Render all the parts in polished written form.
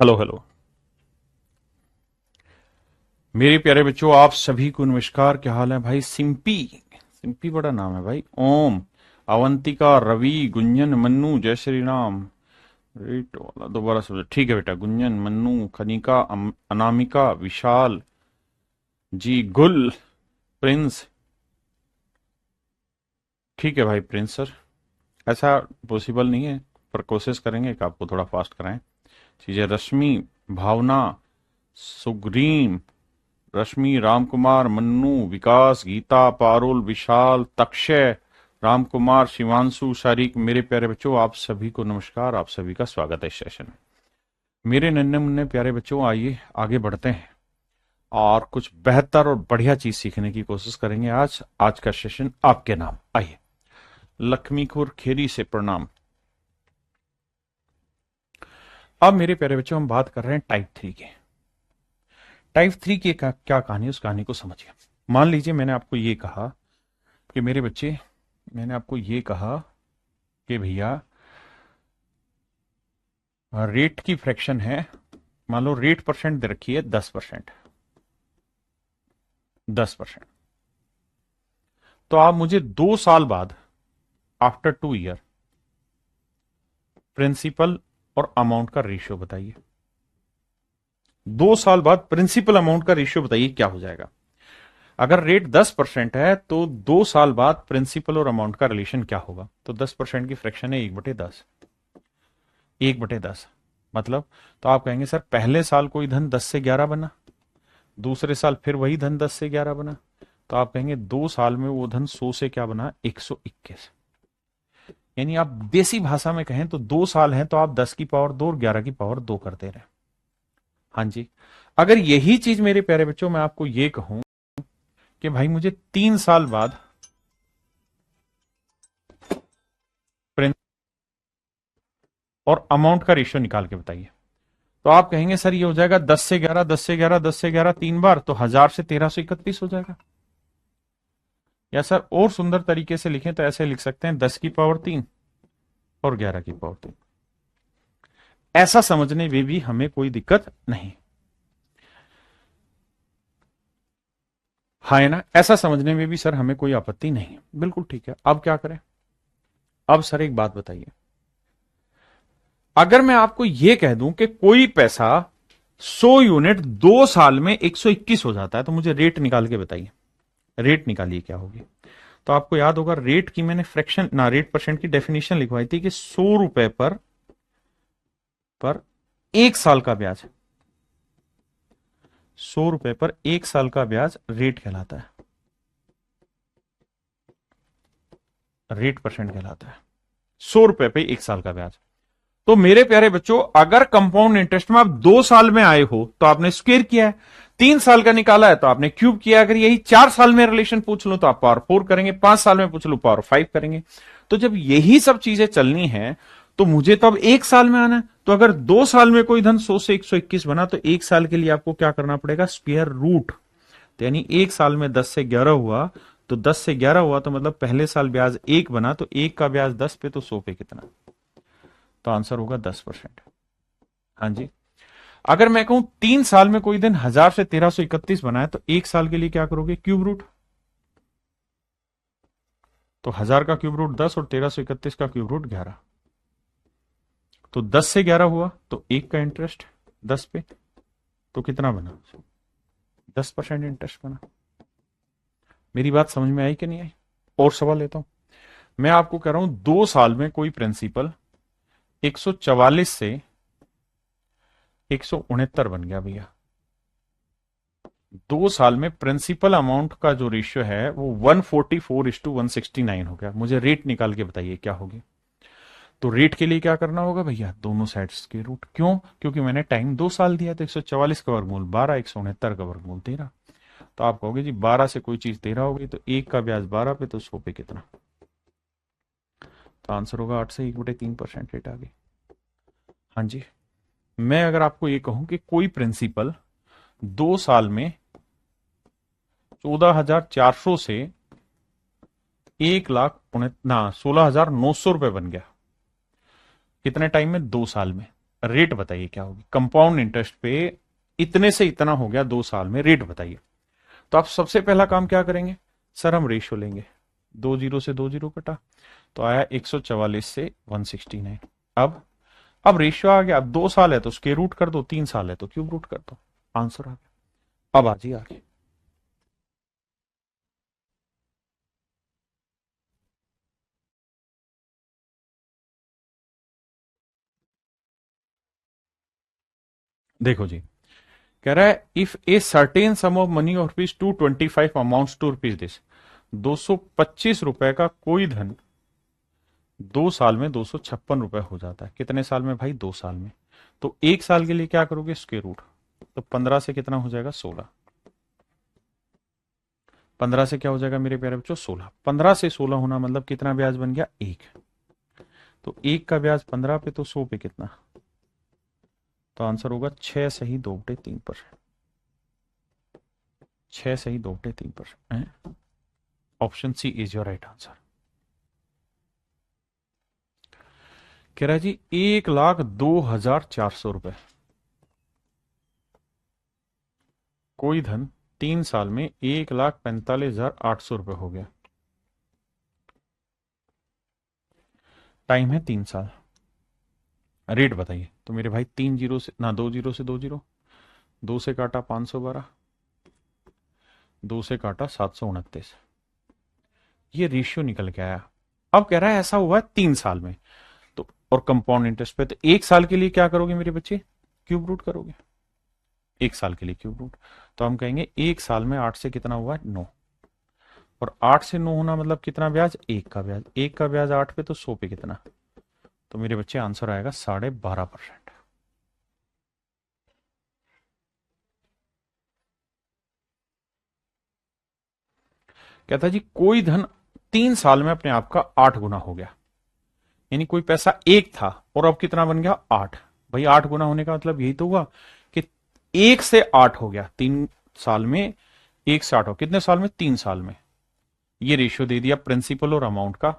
Hello hello. मेरे प्यारे बच्चों, आप सभी को नमस्कार। क्या हाल है भाई? सिंपी सिंपी बड़ा नाम है भाई। ओम, अवंतिका, रवि, गुंजन, मन्नू, जय श्री राम। रेट वाला दोबारा समझो। ठीक है बेटा। गुंजन, मन्नू, खनिका, अनामिका, विशाल जी, गुल, प्रिंस। ठीक है भाई प्रिंस सर। ऐसा पॉसिबल नहीं है, पर कोशिश करेंगे कि आपको थोड़ा फास्ट कराएं चीजें। रश्मि, भावना, सुग्रीम, रश्मि, रामकुमार, मन्नू, विकास, गीता, पारुल, विशाल, तक्षय, रामकुमार, शिवांशु, शारिक। मेरे प्यारे बच्चों, आप सभी को नमस्कार। आप सभी का स्वागत है इस सेशन में। मेरे नन्हे मुन्ने प्यारे बच्चों, आइए आगे बढ़ते हैं और कुछ बेहतर और बढ़िया चीज सीखने की कोशिश करेंगे। आज का सेशन आपके नाम। आइए। लक्ष्मीखुर खेरी से प्रणाम। अब मेरे प्यारे बच्चों, हम बात कर रहे हैं टाइप 3 के। टाइप 3 की क्या कहानी है, उस कहानी को समझिए। मान लीजिए मैंने आपको ये कहा कि मेरे बच्चे, मैंने आपको ये कहा कि भैया रेट की फ्रैक्शन है। मान लो रेट परसेंट दे रखी है 10%। 10%। तो आप मुझे 2 साल बाद, आफ्टर 2 ईयर, प्रिंसिपल और अमाउंट का रेशियो बताइए। 2 साल बाद प्रिंसिपल अमाउंट का रेशियो बताइए क्या हो जाएगा। अगर रेट 10% है तो 2 साल बाद प्रिंसिपल और अमाउंट का रिलेशन क्या होगा। तो 10% की फ्रैक्शन है 1/10। 1/10 मतलब, तो आप कहेंगे सर पहले साल कोई धन 10 से 11 बना, दूसरे साल फिर वही धन 10 से 11 बना, तो आप कहेंगे 2 साल में वो धन 100 से क्या बना, 121। यानी आप देसी भाषा में कहें तो 2 साल हैं तो आप 10 की पावर 2 और 11 की पावर 2 कर दे रहे हैं। हाँ जी। अगर यही चीज मेरे प्यारे बच्चों मैं आपको ये कहूं कि भाई मुझे 3 साल बाद और अमाउंट का रेशियो निकाल के बताइए, तो आप कहेंगे सर ये हो जाएगा 10 से 11, 10 से 11, 10 से 11 3 बार, तो 1000 से 1331 हो जाएगा। या सर और सुंदर तरीके से लिखें तो ऐसे लिख सकते हैं 10 की पावर 3 और 11 की पावर 3। ऐसा समझने में भी हमें कोई दिक्कत नहीं। हाँ है ना? ऐसा समझने में भी सर हमें कोई आपत्ति नहीं है। बिल्कुल ठीक है। अब क्या करें? अब सर एक बात बताइए, अगर मैं आपको यह कह दूं कि कोई पैसा 100 यूनिट 2 साल में 121 हो जाता है, तो मुझे रेट निकाल के बताइए। रेट निकालिए क्या होगी। तो आपको याद होगा रेट की मैंने फ्रैक्शन ना रेट परसेंट की डेफिनेशन लिखवाई थी कि 100 रुपए पर 1 साल का ब्याज। 100 रुपए पर 1 साल का ब्याज रेट कहलाता है, रेट परसेंट कहलाता है। 100 रुपए पे 1 साल का ब्याज। तो मेरे प्यारे बच्चों, अगर कंपाउंड इंटरेस्ट में आप 2 साल में आए हो तो आपने स्क्वेयर किया है, 3 साल का निकाला है तो आपने क्यूब किया। अगर यही 4 साल में रिलेशन पूछ लो तो आप पावर 4 करेंगे, 5 साल में पूछ लो पावर 5 करेंगे। तो जब यही सब चीजें चलनी है तो मुझे तो अब 1 साल में आना है। तो अगर 2 साल में कोई धन 100 से 121 बना तो 1 साल के लिए आपको क्या करना पड़ेगा, स्क्वेयर रूट। तो यानी 1 साल में 10 से 11 हुआ, तो 10 से 11 हुआ तो मतलब पहले साल ब्याज 1 बना, तो 1 का ब्याज 10 पे, तो 100 पे कितना। तो आंसर होगा 10%। हाँ जी। अगर मैं कहूं 3 साल में कोई दिन 1000 से 1331 बनाए तो 1 साल के लिए क्या करोगे, क्यूब रूट। तो 1000 का क्यूब रूट 10 और 1331 का क्यूब रूट 11। तो 10 से 11 हुआ तो 1 का इंटरेस्ट 10 पे, तो कितना बना, 10% इंटरेस्ट बना। मेरी बात समझ में आई कि नहीं आई? और सवाल लेता हूं। मैं आपको कह रहा हूं 2 साल में कोई प्रिंसिपल 144 से 169 बन गया भैया। 2 साल में प्रिंसिपल अमाउंट का जो रेशियो है वो 144:169 हो गया। मुझे रेट निकाल के बताइए क्या होगी। तो रेट के लिए क्या करना होगा भैया, दोनों साइड्स के रूट। क्यों? क्योंकि मैंने टाइम 2 साल दिया। तो 144 का वर्गमूल 12, 169 का वर्गमूल 13। तो आप कहोगे जी 12 से कोई चीज 13 होगी, तो 1 का ब्याज 12 पे, तो 100 पे कितना। तो आंसर होगा 8 से 1/3% रेट आ गई। हाँ जी। मैं अगर आपको ये कहूं कि कोई प्रिंसिपल 2 साल में 14,400 से 1,16,900 रुपए बन गया, कितने टाइम में, 2 साल में। रेट बताइए क्या होगी कंपाउंड इंटरेस्ट पे। इतने से इतना हो गया 2 साल में, रेट बताइए। तो आप सबसे पहला काम क्या करेंगे सर, हम रेशियो लेंगे। 2 जीरो से 2 जीरो कटा तो आया 144 से 169। अब रेशियो आ गया। अब 2 साल है तो स्क्वायर रूट कर दो, 3 साल है तो क्यूब रूट कर दो, आंसर आ गया। अब आजिए आगे। देखो जी, कह रहा है if a certain sum of money of rupees 225 amounts to rupees this, 225 रुपए का कोई धन 2 साल में 256 रुपए हो जाता है। कितने साल में भाई, 2 साल में। तो 1 साल के लिए क्या करोगे, स्क्वायर रूट। तो 15 से कितना हो जाएगा, 16। 15 से क्या हो जाएगा मेरे प्यारे बच्चों, 16। 15 से 16 होना मतलब कितना ब्याज बन गया, 1। तो 1 का ब्याज 15 पे तो 100 पे कितना, तो आंसर होगा 6 सही 2/3%। 6 सही 2/3%। Option C is your right answer. कह रहा है जी 1,02,400 रुपए कोई धन 3 साल में 1,45,800 रुपए हो गया। टाइम है 3 साल। रेट बताइए। तो मेरे भाई 3 जीरो से ना, 2 जीरो से 2 जीरो, 2 से काटा 512, 2 से काटा 729, ये रेशियो निकल के आया। अब कह रहा है ऐसा हुआ है 3 साल में, तो और कंपाउंड इंटरेस्ट पे, तो 1 साल के लिए क्या करोगे मेरे बच्चे, क्यूब रूट करोगे। 1 साल के लिए क्यूब रूट, तो हम कहेंगे 1 साल में 8 से कितना हुआ, 9। और 8 से 9 होना मतलब कितना ब्याज, 1 का ब्याज। 1 का ब्याज 8 पे तो 100 पे कितना, तो मेरे बच्चे आंसर आएगा 12.5%। कहता जी कोई धन 3 साल में अपने आप का 8 गुना हो गया। यानी कोई पैसा 1 था और अब कितना बन गया, 8। भाई 8 गुना होने का मतलब यही तो हुआ कि 1 से 8 हो गया 3 साल में। 1 से 8 हो कितने साल में, 3 साल में। ये रेशियो दे दिया प्रिंसिपल और अमाउंट का।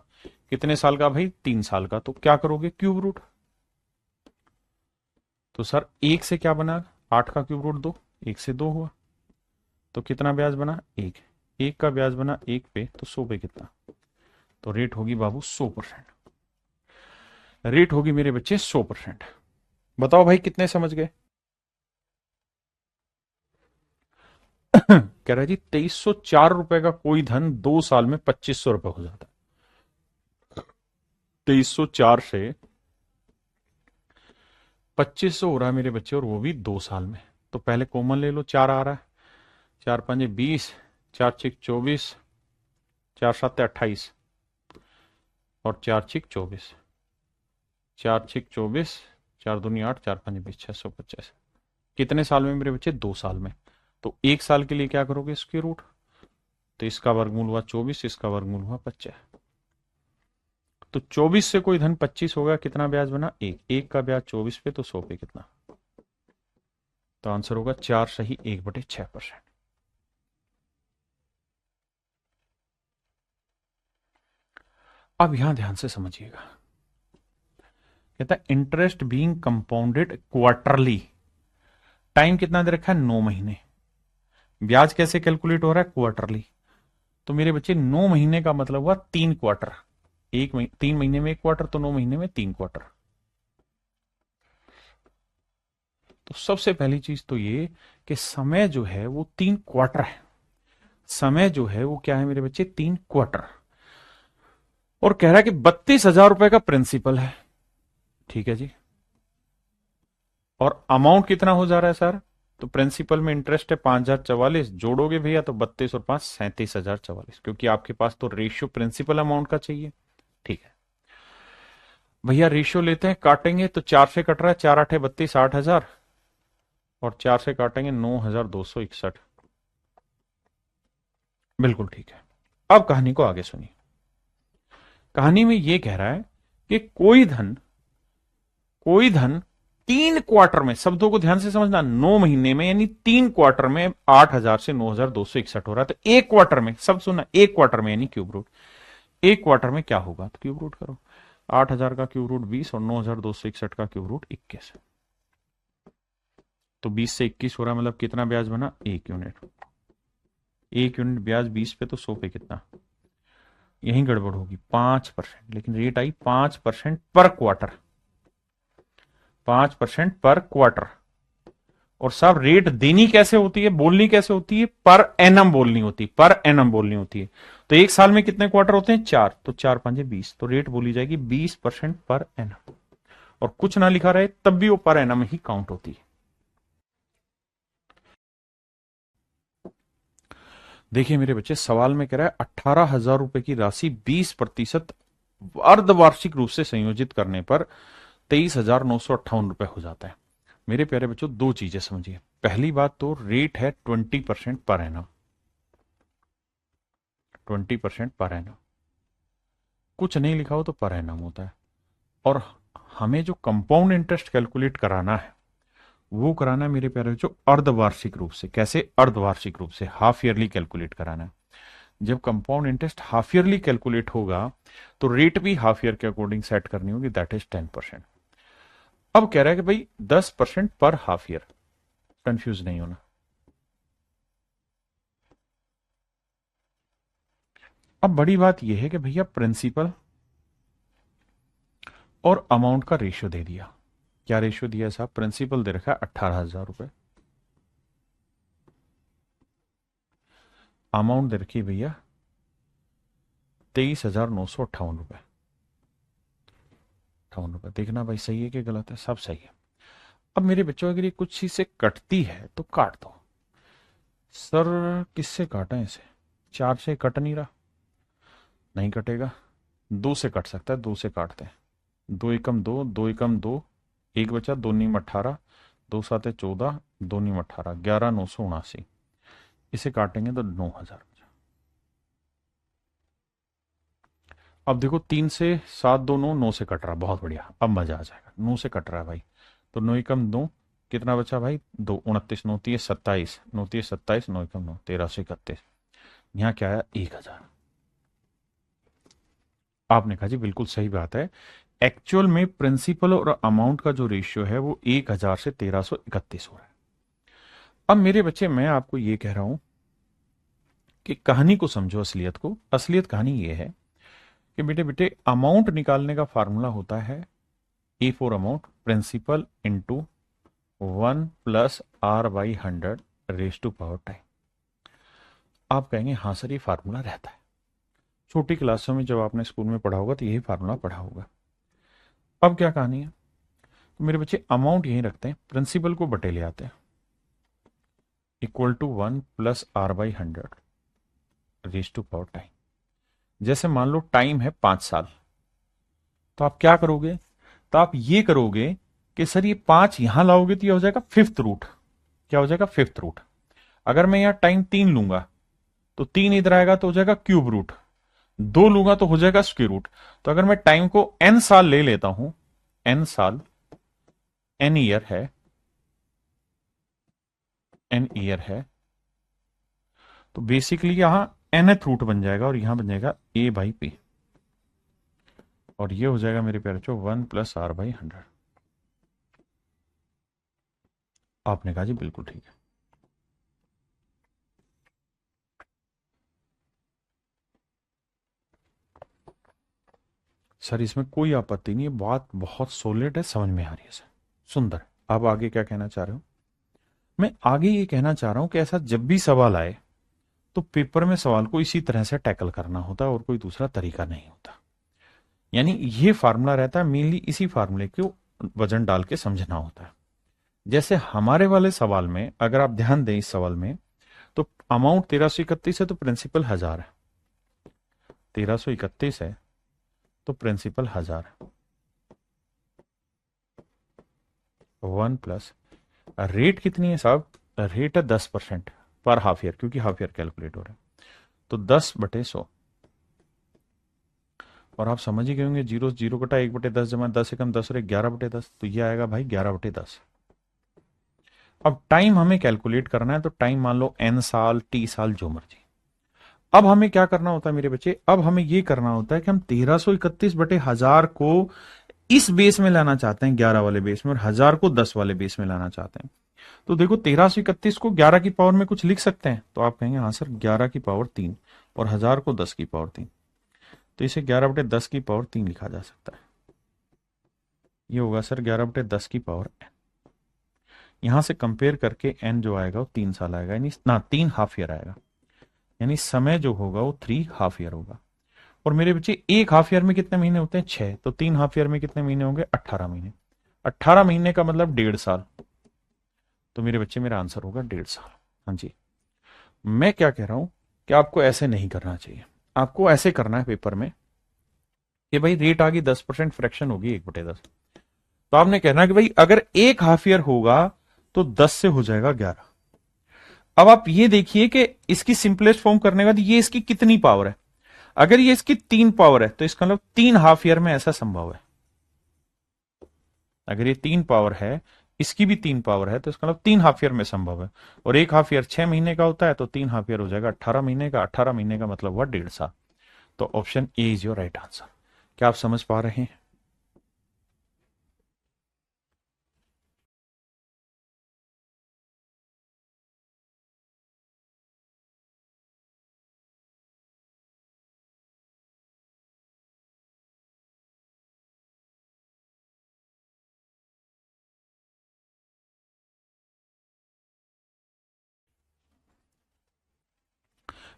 कितने साल का भाई, 3 साल का। तो क्या करोगे, क्यूब रूट। तो सर 1 से क्या बना, 8 का क्यूब रूट 2, 1 से 2 हुआ तो कितना ब्याज बना, 1। 1 का ब्याज बना 1 पे तो 100 पे कितना, तो रेट होगी बाबू 100%। रेट होगी मेरे बच्चे 100%। बताओ भाई कितने समझ गए। कह रहा है जी 2304 रुपए का कोई धन 2 साल में 2500 रुपए हो जाता है। 2304 से 2500 हो रहा है मेरे बच्चे, और वो भी 2 साल में। तो पहले कॉमन ले लो, 4 आ रहा है, 4 5 20, 4 6 24, 4 7 28 और 4 6 24, 4 6 24, 4 दूनी 8, 4 5 20, 650। कितने साल में मेरे बच्चे, 2 साल में। तो 1 साल के लिए क्या करोगे, स्क्वायर रूट। तो इसका वर्गमूल हुआ 24, इसका वर्गमूल हुआ 25। तो 24 से कोई धन 25 हो गया, कितना ब्याज बना, 1। 1 का ब्याज 24 पे तो 100 पे कितना, तो आंसर होगा 4 सही 1/6%। अब यहां ध्यान से समझिएगा। कहता है interest being compounded quarterly. Time कितना दे रखा है, 9 महीने। ब्याज कैसे कैलकुलेट हो रहा है, क्वार्टरली। तो मेरे बच्चे 9 महीने का मतलब हुआ 3 क्वार्टर। 3 महीने में 1 क्वार्टर, तो 9 महीने में 3 क्वार्टर। तो सबसे पहली चीज तो ये कि समय जो है वो 3 क्वार्टर है। समय जो है वो क्या है मेरे बच्चे, 3 क्वार्टर। और कह रहा है कि 32,000 रुपए का प्रिंसिपल है, ठीक है जी। और अमाउंट कितना हो जा रहा है सर, तो प्रिंसिपल में इंटरेस्ट है 5,044, जोड़ोगे भैया तो 32 और 5 37,044, क्योंकि आपके पास तो रेशियो प्रिंसिपल अमाउंट का चाहिए, ठीक है भैया। रेशियो लेते हैं, काटेंगे तो 4 से कट रहा है, 4 8 32, 8,000, और 4 से काटेंगे 9,261। बिल्कुल ठीक है। अब कहानी को आगे सुनिए। कहानी में यह कह रहा है कि कोई धन 3 क्वार्टर में, शब्दों को ध्यान से समझना, 9 महीने में यानी 3 क्वार्टर में 8,000 से 9,261 हो रहा है। तो 1 क्वार्टर में, सब सुनना, 1 क्वार्टर में यानी क्यूब रूट। 1 क्वार्टर में क्या होगा, तो क्यूब रूट करो। 8,000 का क्यूब रूट 20 और 9,261 का क्यूब रूट 21। तो 20 से 21 हो रहा, मतलब कितना ब्याज बना? 1 यूनिट। 1 यूनिट ब्याज 20 पे, तो 100 पे कितना? यही गड़बड़ होगी, 5%, लेकिन रेट आई 5% पर क्वार्टर। 5% पर क्वार्टर। और साहब रेट देनी कैसे होती है, बोलनी कैसे होती है? पर एनम बोलनी होती है, पर एनम बोलनी होती है। तो एक साल में कितने क्वार्टर होते हैं? 4, तो 4×5 = 20, तो रेट बोली जाएगी 20% पर एनम। और कुछ ना लिखा रहे तब भी वो पर एनम ही काउंट होती है। देखिए मेरे बच्चे, सवाल में कह रहा है 18,000 रुपए की राशि 20% अर्धवार्षिक रूप से संयोजित करने पर 23,958 रुपए हो जाता है। मेरे प्यारे बच्चों, दो चीजें समझिए। पहली बात तो रेट है 20% पर एनम। 20% पर एनम, कुछ नहीं लिखा हो तो पर एनम होता है। और हमें जो कंपाउंड इंटरेस्ट कैलकुलेट कराना है, वो कराना है मेरे प्यारे बच्चों अर्धवार्षिक रूप से। कैसे? अर्धवार्षिक रूप से, हाफ ईयरली कैलकुलेट कराना है। जब compound interest half yearly calculate होगा तो रेट भी हाफ ईयर के अकॉर्डिंग सेट करनी होगी, दैट इज 10%। अब कह रहा है कि भाई 10% पर हाफ ईयर, कंफ्यूज नहीं होना। अब बड़ी बात यह है कि भैया प्रिंसिपल और अमाउंट का रेशियो दे दिया। क्या रेशियो दिया साहब? प्रिंसिपल दे रखा है 18,000 रुपए, अमाउंट दे रखी भैया 23,958 रुपए। 58 रुपए, देखना भाई सही है कि गलत है? सब सही है। अब मेरे बच्चों, अगर ये कुछ चीज से कटती है तो काट दो। सर किससे काटें इसे? 4 से कट नहीं रहा, नहीं कटेगा। 2 से कट सकता है, 2 से काटते हैं। 2 एकम 2, 2 एकम 2, एक बचा, 2×18, 2×7 = 14, 2×18, 11,979। इसे काटेंगे तो 9,000। अब देखो 3 से 7, 2, 9, 9 से कट रहा, बहुत बढ़िया, अब मजा आ जाएगा। 9 से कट रहा है भाई, तो 9 एकम 2, कितना बचा भाई? 2, 29, 9×3 = 27, 9×3 = 27, 9 एकम 9, 1331। यहाँ क्या आया? 1,000। आपने कहा जी बिल्कुल सही बात है, एक्चुअल में प्रिंसिपल और अमाउंट का जो रेशियो है वो 1,000 से 1331 हो रहा है। अब मेरे बच्चे, मैं आपको ये कह रहा हूं कि कहानी को समझो, असलियत को। असलियत कहानी ये है कि बेटे बेटे अमाउंट निकालने का फार्मूला होता है A for amount, principal into 1+R/100 आप कहेंगे हाँ सर ये फार्मूला रहता है, छोटी क्लासों में जब आपने स्कूल में पढ़ा होगा तो यही फार्मूला पढ़ा होगा। अब क्या कहानी है? तो मेरे बच्चे अमाउंट यहीं रखते हैं, प्रिंसिपल को बटे ले आते हैं, इक्वल टू 1+R/100 जैसे मान लो टाइम है 5 साल, तो आप क्या करोगे? तो आप ये करोगे कि सर ये 5 यहां लाओगे तो यह हो जाएगा फिफ्थ रूट। क्या हो जाएगा? Fifth root. अगर मैं यहां टाइम 3 लूंगा तो 3 इधर आएगा तो हो जाएगा क्यूब रूट, 2 लूंगा तो हो जाएगा स्क्वायर रूट। तो अगर मैं टाइम को n साल ले लेता हूं, n साल, n ईयर है, n ईयर है, तो बेसिकली यहां nth रूट बन जाएगा और यहां बन जाएगा a/p, और ये हो जाएगा मेरे प्यारे बच्चों 1+R/100। आपने कहा जी बिल्कुल ठीक है। सर इसमें कोई आपत्ति नहीं है, बात बहुत सॉलिड है, समझ में आ रही है सर, सुंदर। अब आगे क्या कहना चाह रहे हो? मैं आगे ये कहना चाह रहा हूं कि ऐसा जब भी सवाल आए तो पेपर में सवाल को इसी तरह से टैकल करना होता है और कोई दूसरा तरीका नहीं होता। यानी ये फार्मूला रहता है, मेनली इसी फार्मूले को वजन डाल के समझना होता है। जैसे हमारे वाले सवाल में अगर आप ध्यान दें, इस सवाल में तो अमाउंट 1331 है तो प्रिंसिपल 1000 है, 1331 है तो प्रिंसिपल 1000 है। 1+ रेट कितनी है साहब? रेट है 10% पर हाफ ईयर, क्योंकि हाफ ईयर कैलकुलेट हो रहा है, तो 10/100। और आप समझ ही गए होंगे, 0 0 कटा 1/10 जमा 10 एकम 10 और 11/10, तो ये आएगा भाई 11/10। अब टाइम हमें कैलकुलेट करना है, तो टाइम मान लो n साल, t साल, जो मर्जी। अब हमें क्या करना होता है मेरे बच्चे? अब हमें ये करना होता है कि हम 1331/1000 को इस बेस में लाना चाहते हैं 11 वाले बेस में, और 1000 को 10 वाले बेस में लाना चाहते हैं। तो देखो 1331 को 11 की पावर में कुछ लिख सकते हैं, तो आप कहेंगे हाँ सर 11 की पावर 3 और 1000 को 10 की पावर 3, तो इसे 11/10 की पावर 3 लिखा जा सकता है। ये होगा सर 11/10 की पावर n। यहां से कंपेयर करके n जो आएगा वो 3 साल आएगा, यानी ना 3 हाफ ईयर आएगा, यानी समय जो होगा वो 3 हाफ ईयर होगा। और मेरे बच्चे एक हाफ ईयर में कितने महीने होते हैं? 6, तो 3 हाफ ईयर में कितने महीने होंगे? 18 महीने। 18 महीने का मतलब 1.5 साल। तो मेरे बच्चे मेरा आंसर होगा 1.5 साल। हाँ जी। मैं क्या कह रहा हूं कि आपको ऐसे नहीं करना चाहिए, आपको ऐसे करना है पेपर में कि भाई रेट आ गई 10%, फ्रैक्शन होगी 1/10, तो आपने कहना कि भाई अगर एक हाफ ईयर होगा तो 10 से हो जाएगा 11। अब आप ये देखिए कि इसकी सिंपलेस्ट फॉर्म करने के बाद ये इसकी कितनी पावर है। अगर ये इसकी 3 पावर है तो इसका मतलब 3 हाफ ईयर में ऐसा संभव है। अगर ये 3 पावर है, इसकी भी 3 पावर है, तो इसका मतलब 3 हाफ ईयर में संभव है। और एक हाफ ईयर 6 महीने का होता है, तो 3 हाफ ईयर हो जाएगा 18 महीने का। 18 महीने का मतलब हुआ 1.5 साल। तो option A is your right answer. क्या आप समझ पा रहे हैं?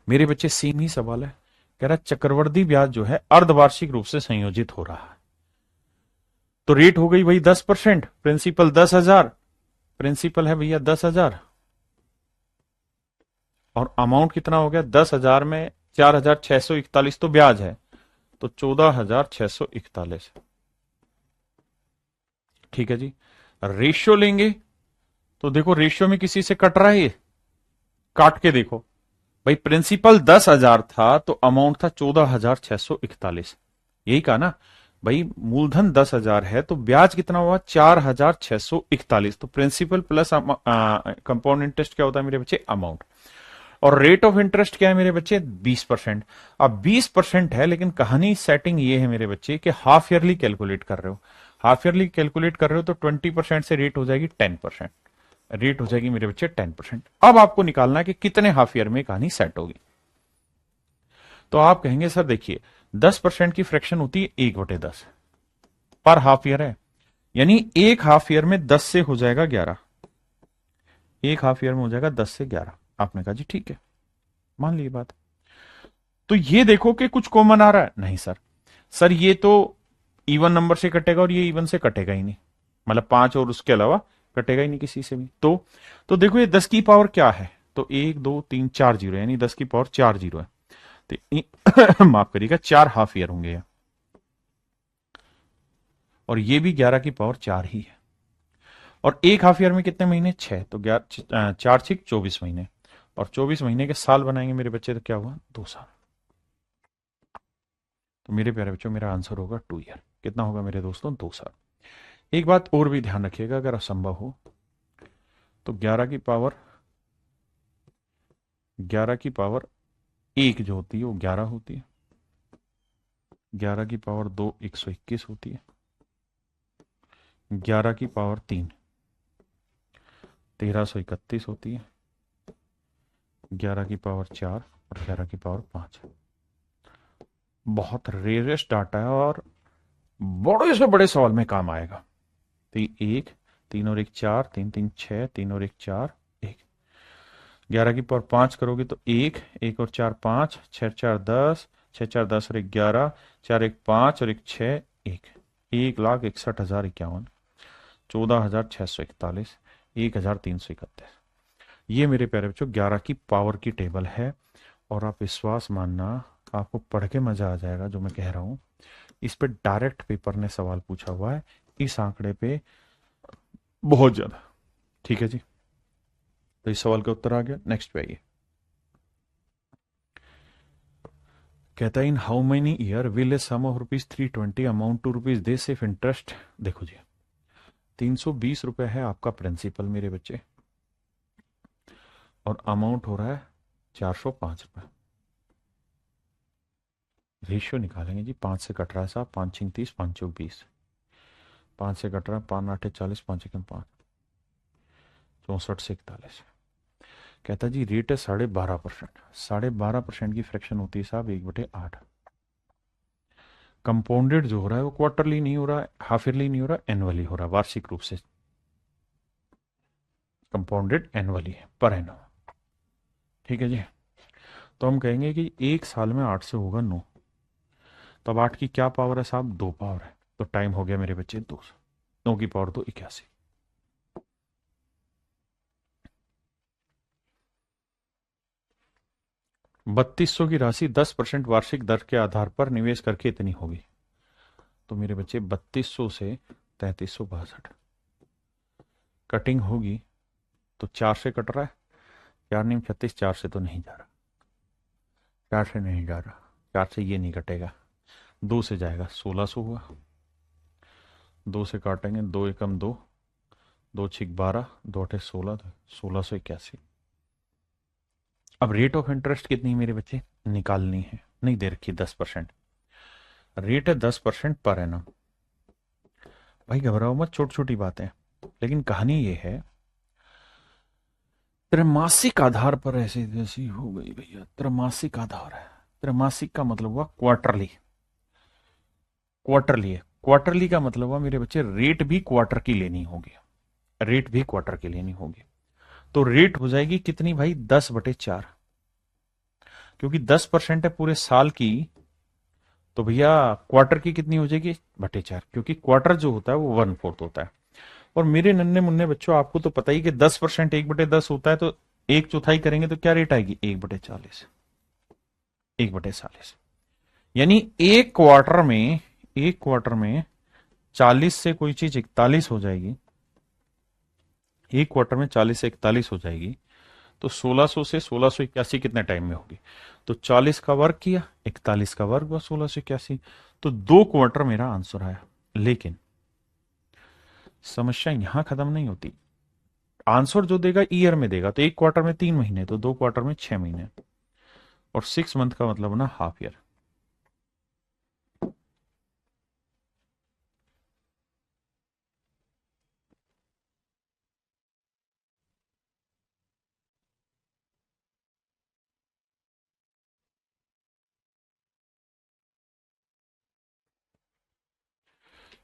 मेरे बच्चे सेम ही सवाल है। कह रहा चक्रवृद्धि ब्याज जो है अर्धवार्षिक रूप से संयोजित हो रहा है। तो रेट हो गई भाई 10%, प्रिंसिपल 10,000, प्रिंसिपल है भैया 10,000, और अमाउंट कितना हो गया? 10,000 में 4,641 तो ब्याज है, तो 14,641। ठीक है जी। रेशियो लेंगे तो देखो रेशियो में किसी से कट रहा है, ये काट के देखो भाई। प्रिंसिपल 10,000 था तो अमाउंट था 14,641। यही कहा ना भाई, मूलधन 10,000 है तो ब्याज कितना हुआ? 4,641। तो प्रिंसिपल प्लस कंपाउंड इंटरेस्ट क्या होता है मेरे बच्चे? अमाउंट। और रेट ऑफ इंटरेस्ट क्या है मेरे बच्चे? 20%। अब 20% है, लेकिन कहानी सेटिंग ये है मेरे बच्चे कि हाफ ईयरली कैलकुलेट कर रहे हो। हाफ ईयरली कैलकुलेट कर रहे हो तो 20% से रेट हो जाएगी 10%। रेट हो जाएगी मेरे बच्चे 10%। अब आपको निकालना है कि कितने हाफ ईयर में कहानी सेट होगी। तो आप कहेंगे सर देखिए 10% की फ्रैक्शन होती है 1/10 पर हाफ ईयर है, यानी एक हाफ ईयर में 10 से हो जाएगा 11। एक हाफ ईयर में हो जाएगा 10 से 11। आपने कहा जी ठीक है, मान ली बात। तो ये देखो कि कुछ कॉमन आ रहा है? नहीं सर, सर ये तो इवन नंबर से कटेगा और ये इवन से कटेगा ही नहीं, मतलब 5 और उसके अलावा कटेगा ही नहीं किसी से भी। तो देखो ये 10 की पावर क्या है? तो 1 2 3 4 जीरो, यानी 10 की पावर 4 जीरो है। तो माफ करिएगा 4 हाफ ईयर होंगे ये। और ये भी 11 की पावर 4 ही है। और एक हाफ ईयर में कितने महीने? 6, तो 4 6 24 महीने। और 24 महीने के साल बनाएंगे मेरे बच्चे, तो क्या हुआ? 2 साल। तो मेरे प्यारे बच्चों मेरा आंसर होगा 2 ईयर। कितना होगा मेरे दोस्तों? 2 साल। एक बात और भी ध्यान रखिएगा अगर असंभव हो, तो 11 की पावर 1 जो होती है वो 11 होती है। 11 की पावर 2 121 होती है। 11 की पावर 3 1331 होती है। 11 की पावर 4 और 11 की पावर 5। बहुत रेयरेस्ट डाटा है और बड़े से बड़े सवाल में काम आएगा। तो 1 3 और 1 4, 3 3 6, 3 और 1 4, 1। 11 की पावर 5 करोगे तो 1 1 और 4 5, 6 4 10, 6 4 10 और 1 11, 4 1 5 और 1 6 1। 1,61,051, 14,641, 1,331। ये मेरे प्यारे बच्चों 11 की पावर की टेबल है। और आप विश्वास मानना, आपको पढ़ के मजा आ जाएगा जो मैं कह रहा हूं। इस पे डायरेक्ट पेपर ने सवाल पूछा हुआ है, इस आंकड़े पे बहुत ज्यादा। ठीक है जी, तो इस सवाल का उत्तर आ गया। नेक्स्ट पे आइए। कहता है in how many year will a sum of ₹320 amount to this if interest. देखो जी 320 रुपए है आपका प्रिंसिपल मेरे बच्चे, और अमाउंट हो रहा है 405 रुपए। रेशियो निकालेंगे जी, 5 से कट रहा है साहब, 5 6 30, 5 चौक 20। 5 से कट रहा, 5 8 40, 5 एकम 5, 64 से 41। कहता जी रेट है 12.5%। 12.5% की फ्रैक्शन होती है साहब 1/8। कंपाउंडेड जो हो रहा है वो क्वार्टरली नहीं हो रहा, हाफ ईयरली नहीं हो रहा, एनुअली हो रहा, वार्षिक रूप से कंपाउंडेड एनुअली है, पर एनम। ठीक है जी। तो हम कहेंगे कि एक साल में 8 से होगा 9। तब 8 की क्या पावर है साहब? 2 पावर है। तो टाइम हो गया मेरे बच्चे 2। 9 की पावर तो 81। बत्तीस की राशि 10% वार्षिक दर के आधार पर निवेश करके इतनी होगी। तो मेरे बच्चे 3200 से 3362 कटिंग होगी। तो 4 से कट रहा है, 4 नहीं 36, 4 से तो नहीं जा रहा, 4 से नहीं जा रहा, 4 से ये नहीं कटेगा, 2 से जाएगा, 1600 हुआ। 2 से काटेंगे, 2 एकम 2, 2 छिक 12, 2 अठे 16, 1681। अब रेट ऑफ इंटरेस्ट कितनी मेरे बच्चे निकालनी है? नहीं दे रखी, 10%। रेट है 10% पर एनम। भाई घबराओ मत, छोटी छोटी बातें, लेकिन कहानी ये है त्रैमासिक आधार पर ऐसी जैसी हो गई भैया। त्रैमासिक आधार है, त्रैमासिक का मतलब हुआ क्वार्टरली। क्वार्टरली है, क्वार्टरली का मतलब हुआ मेरे बच्चे रेट भी क्वार्टर की लेनी होगी, रेट भी क्वार्टर की लेनी होगी। तो रेट हो जाएगी कितनी भाई? 10/4। क्योंकि 10% है पूरे साल की, तो भैया क्वार्टर की कितनी हो जाएगी? 4/4, क्योंकि क्वार्टर जो होता है वो 1/4 होता है। और मेरे नन्हे मुन्ने बच्चों, आपको तो पता ही कि 10% 1/10 होता है, तो 1/4 करेंगे तो क्या रेट आएगी? 1/40, 1/40। यानी एक क्वार्टर में 40 से कोई चीज 41 हो जाएगी, एक क्वार्टर में 40 से 41 हो जाएगी, तो 1600 से 1681 कितने टाइम में होगी? तो 40 का वर्ग किया, 41 का वर्ग हुआ 1681। तो 2 क्वार्टर मेरा आंसर आया। लेकिन समस्या यहां खत्म नहीं होती। आंसर जो देगा ईयर में देगा, तो एक क्वार्टर में 3 महीने, तो 2 क्वार्टर में 6 महीने, और 6 मंथ का मतलब ना हाफ ईयर।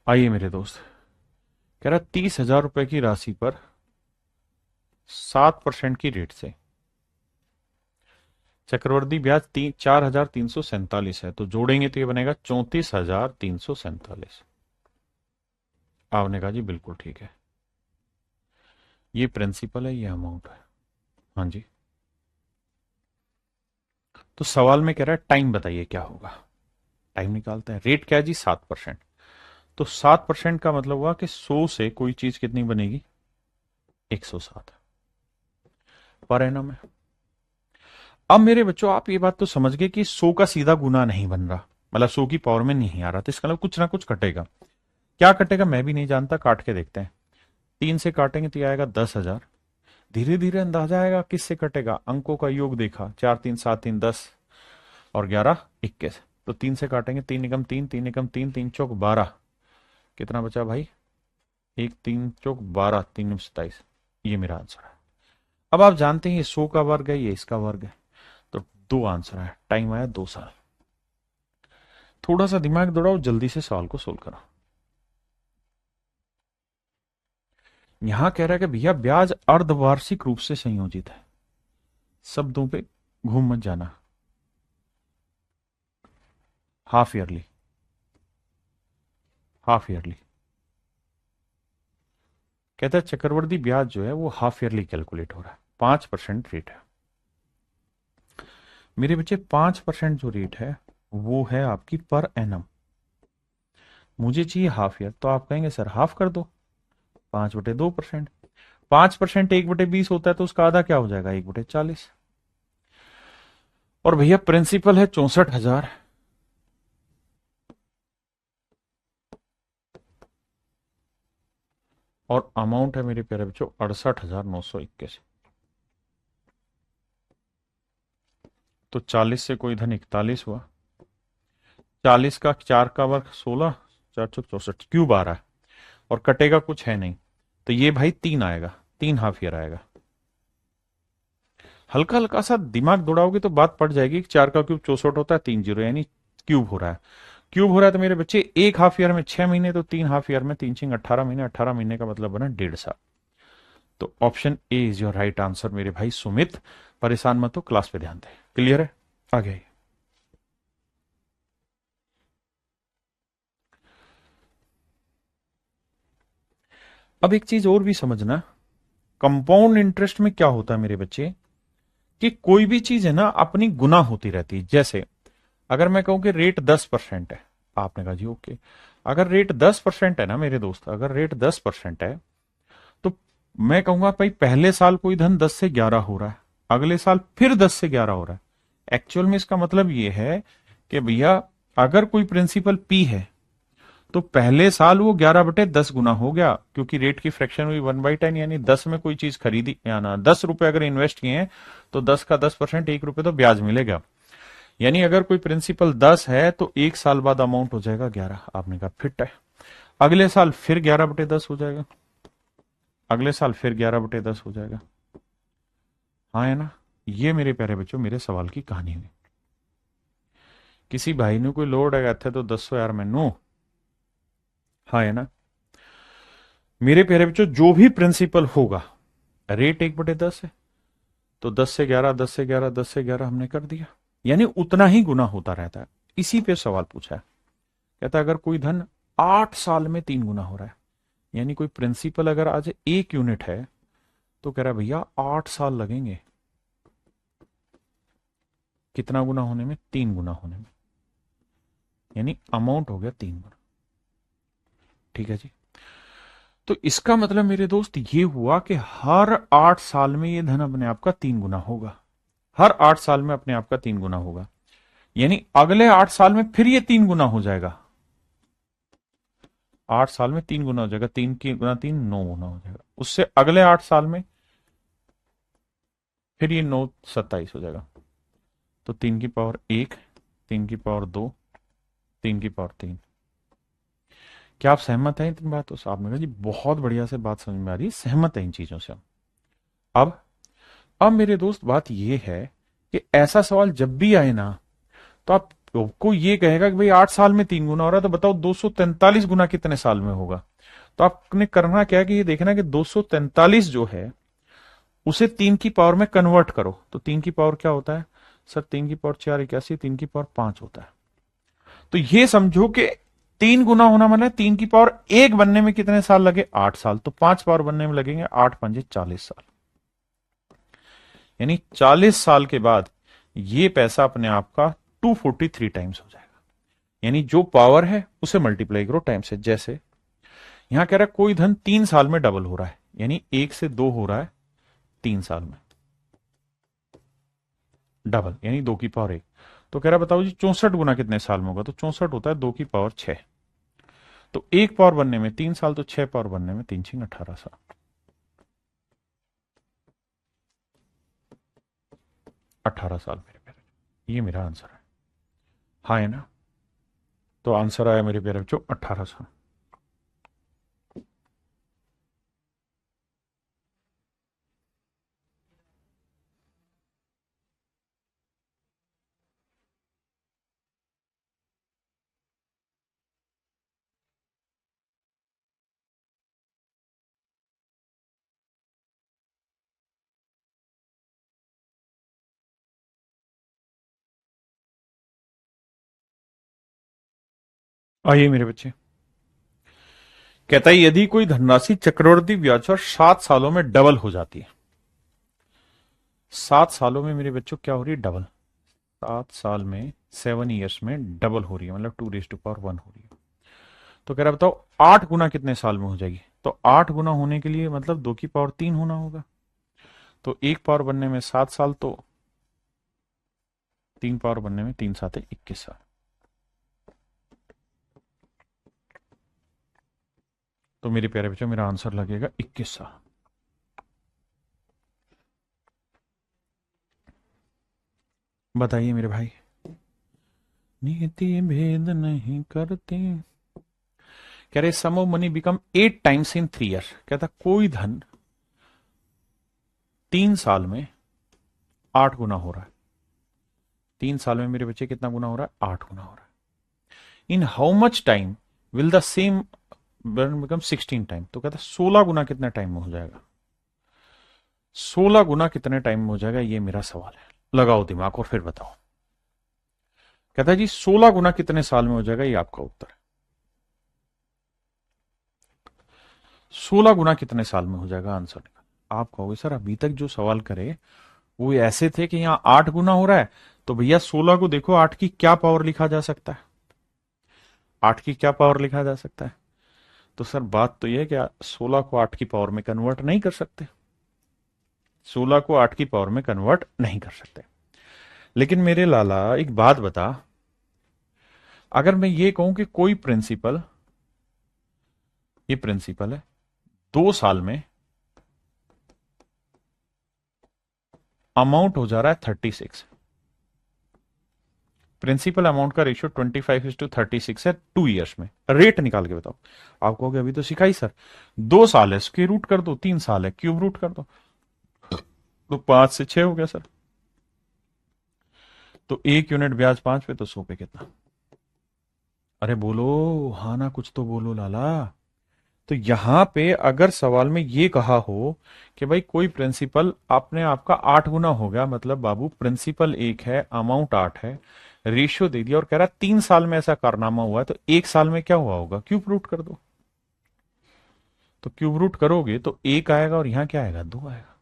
आइए मेरे दोस्त, कह रहा 30,000 रुपए की राशि पर 7% की रेट से चक्रवर्ती ब्याज 4,347 है, तो जोड़ेंगे तो ये बनेगा 34,347। आपने कहा जी बिल्कुल ठीक है, ये प्रिंसिपल है, ये अमाउंट है। हाँ जी। तो सवाल में कह रहा है टाइम बताइए क्या होगा। टाइम निकालते हैं। रेट क्या है जी? 7%। तो 7% का मतलब हुआ कि 100 से कोई चीज कितनी बनेगी? 107 पर एनम है। अब मेरे बच्चों आप ये बात तो समझ गए कि 100 का सीधा गुना नहीं बन रहा, मतलब 100 की पावर में नहीं आ रहा, तो इसका मतलब कुछ ना कुछ कटेगा। क्या कटेगा मैं भी नहीं जानता, काट के देखते हैं। 3 से काटेंगे तो ये आएगा 10,000। धीरे धीरे अंदाजा आएगा किससे कटेगा। अंकों का योग देखा, 4 3 7 3 10 और 11 21। तो 3 से काटेंगे, 3 एकम 3, 3 एकम 3, 3 चौक 12, कितना बचा भाई? 1 3 चौक 12, 3 27। ये मेरा आंसर है। अब आप जानते हैं ये 100 का वर्ग है, ये इसका वर्ग है, तो 2 आंसर है। टाइम आया 2 साल। थोड़ा सा दिमाग दौड़ाओ, जल्दी से सवाल को सोल्व करो। यहां कह रहा है कि भैया ब्याज अर्धवार्षिक रूप से संयोजित है। शब्दों पे घूम मत जाना। Half yearly, half yearly. कहता है चक्रवर्ती ब्याज जो है वो हाफ ईयरली कैलकुलेट हो रहा है, 5% रेट है। मेरे बच्चे 5% जो रेट है वो है आपकी पर एनम। मुझे चाहिए हाफ ईयर, तो आप कहेंगे सर हाफ कर दो, 5/2%। 5% 1/20 होता है, तो उसका आधा क्या हो जाएगा? 1/40। और भैया प्रिंसिपल है 64,000, और अमाउंट है मेरे प्यारे बच्चों 68,921। तो 40 से कोई धन 41 हुआ, 40 का 4 का वर्ग 16, 4 64, क्यूब आ रहा है, और कटेगा कुछ है नहीं, तो ये भाई 3 आएगा, 3 हाफ ईयर आएगा। हल्का हल्का सा दिमाग दौड़ाओगे तो बात पड़ जाएगी कि 4 का क्यूब 64 होता है, 3 जीरो यानी क्यूब हो रहा है। क्यूब हो रहा है तो मेरे बच्चे एक हाफ ईयर में 6 महीने, तो 3 हाफ ईयर में 3 6 18 महीने, 18 महीने का मतलब बना 1.5 साल। तो option A is your right answer मेरे भाई सुमित। परेशान मत हो, क्लास पे ध्यान दे। क्लियर है? आगे आइए। अब एक चीज और भी समझना, कंपाउंड इंटरेस्ट में क्या होता है मेरे बच्चे, कि कोई भी चीज है ना अपनी गुना होती रहती है। जैसे अगर मैं कहूं कि रेट 10% है, आपने कहा जी ओके, अगर रेट 10% है ना मेरे दोस्त, अगर रेट 10% है, तो मैं कहूंगा भाई पहले साल कोई धन 10 से 11 हो रहा है, अगले साल फिर 10 से 11 हो रहा है। एक्चुअल में इसका मतलब ये है कि भैया अगर कोई प्रिंसिपल पी है तो पहले साल वो 11/10 गुना हो गया, क्योंकि रेट की फ्रैक्शन हुई 1/10, यानी 10 में कोई चीज खरीदी या ना, 10 रुपए अगर इन्वेस्ट किए हैं तो 10 का 10%, 1 रुपए तो ब्याज मिलेगा। यानी अगर कोई प्रिंसिपल 10 है तो एक साल बाद अमाउंट हो जाएगा 11। आपने कहा फिट है। अगले साल फिर 11/10 हो जाएगा, अगले साल फिर 11/10 हो जाएगा। हाँ है ना? ये मेरे प्यारे बच्चों मेरे सवाल की कहानी हुई। किसी भाई ने कोई लोड है तो 10 यार मैनू, हाँ है ना? मेरे प्यारे बच्चों जो भी प्रिंसिपल होगा, रेट 1/10 है, तो 10 से 11, 10 से 11, 10 से 11 हमने कर दिया, यानी उतना ही गुना होता रहता है। इसी पे सवाल पूछा है। कहता है अगर कोई धन 8 साल में 3 गुना हो रहा है, यानी कोई प्रिंसिपल अगर आज 1 यूनिट है, तो कह रहा है भैया 8 साल लगेंगे कितना गुना होने में? 3 गुना होने में, यानी अमाउंट हो गया 3 गुना। ठीक है जी। तो इसका मतलब मेरे दोस्त ये हुआ कि हर 8 साल में ये धन अपने आप का 3 गुना होगा, हर 8 साल में अपने आप का 3 गुना होगा, यानी अगले 8 साल में फिर ये 3 गुना हो जाएगा। 8 साल में 3 गुना हो जाएगा, 3 की गुना 3, 9 गुना हो जाएगा। उससे अगले 8 साल में फिर ये 9 27 हो जाएगा। तो 3 की पावर 1, 3 की पावर 2, 3 की पावर 3। क्या आप सहमत हैं इन बातों से? आपने कहा जी बहुत बढ़िया से बात समझ में आ रही है, सहमत है इन चीजों से हम। अब अब मेरे दोस्त बात ये है कि ऐसा सवाल जब भी आए ना, तो आपको ये कहेगा कि भाई 8 साल में 3 गुना हो रहा है, तो बताओ 243 गुना कितने साल में होगा? तो आपने करना क्या है कि ये देखना कि 243 जो है उसे 3 की पावर में कन्वर्ट करो। तो 3 की पावर क्या होता है सर? 3 की पावर 4 81, 3 की पावर 5 होता है। तो ये समझो कि 3 गुना होना मतलब 3 की पावर 1 बनने में कितने साल लगे? 8 साल। तो 5 पावर बनने में लगेंगे 8 5 40 साल, यानी 40 साल के बाद ये पैसा अपने आप का 243 टाइम्स हो जाएगा। यानी जो पावर है उसे मल्टीप्लाई करो टाइम से। जैसे यहां कह रहा है कोई धन 3 साल में डबल हो रहा है, यानी 1 से 2 हो रहा है 3 साल में डबल, यानी 2 की पावर 1। तो कह रहा है बताओ जी 64 गुना कितने साल में होगा? तो 64 होता है 2 की पावर 6। तो 1 पावर बनने में 3 साल, तो 6 पावर बनने में 3 6 18 साल। 18 साल मेरे प्यारे, ये मेरा आंसर है। हाँ है ना? तो आंसर आया मेरे प्यारे बच्चों 18 साल। आइए मेरे बच्चे, कहता है यदि कोई धनराशि चक्रवृद्धि ब्याज पर 7 सालों में डबल हो जाती है। 7 सालों में मेरे बच्चों क्या हो रही है? डबल। 7 साल में 7 ईयर्स में डबल हो रही है, मतलब 2 to the 1 हो रही है। तो कह रहा बताओ 8 गुना कितने साल में हो जाएगी? तो 8 गुना होने के लिए मतलब 2 की पावर 3 होना होगा। तो 1 पावर बनने में 7 साल, तो 3 पावर बनने में 3 7 21 साल। तो मेरे प्यारे बच्चों मेरा आंसर लगेगा 21 साल। बताइए मेरे भाई। नीति भेद नहीं करती। कह रहे sum of money become 8 times in 3 year. कहता कोई धन 3 साल में 8 गुना हो रहा है। 3 साल में मेरे बच्चे कितना गुना हो रहा है? 8 गुना हो रहा है। In how much time will the same become 16 time. तो कहता 16 गुना कितने टाइम में हो जाएगा? 16 गुना कितने टाइम में हो जाएगा, ये मेरा सवाल है। लगाओ दिमाग और फिर बताओ। कहता है जी 16 गुना कितने साल में हो जाएगा, ये आपका उत्तर है। 16 गुना कितने साल में हो जाएगा, आंसर निकाल। आप कहोगे सर अभी तक जो सवाल करे वो ऐसे थे कि यहां 8 गुना हो रहा है, तो भैया 16 को देखो 8 की क्या पावर लिखा जा सकता है? 8 की क्या पावर लिखा जा सकता है? तो सर बात तो यह है कि 16 को 8 की पावर में कन्वर्ट नहीं कर सकते। 16 को 8 की पावर में कन्वर्ट नहीं कर सकते। लेकिन मेरे लाला एक बात बता, अगर मैं ये कहूं कि कोई प्रिंसिपल, ये प्रिंसिपल है 2 साल में अमाउंट हो जा रहा है 36, प्रिंसिपल अमाउंट का रेशियो 25:36 है 2 ईयर्स में, रेट निकाल के बताओ। आप कहोगे अभी तो सिखाई सर, 2 साल है स्क्वायर रूट कर दो, 3 साल है क्यूब रूट कर दो, तो 5 से 6 हो गया सर। तो 1 यूनिट ब्याज 5 पे, तो 100 पे कितना? अरे बोलो हाँ ना, कुछ तो बोलो लाला। तो यहां पे अगर सवाल में ये कहा हो कि भाई कोई प्रिंसिपल अपने आपका 8 गुना हो गया, मतलब बाबू प्रिंसिपल 1 है, अमाउंट 8 है, रेशियो दे दिया और कह रहा 3 साल में ऐसा कारनामा हुआ है, तो 1 साल में क्या हुआ होगा? क्यूब रूट कर दो। तो क्यूब रूट करोगे तो 1 आएगा और यहां क्या आएगा? 2 आएगा।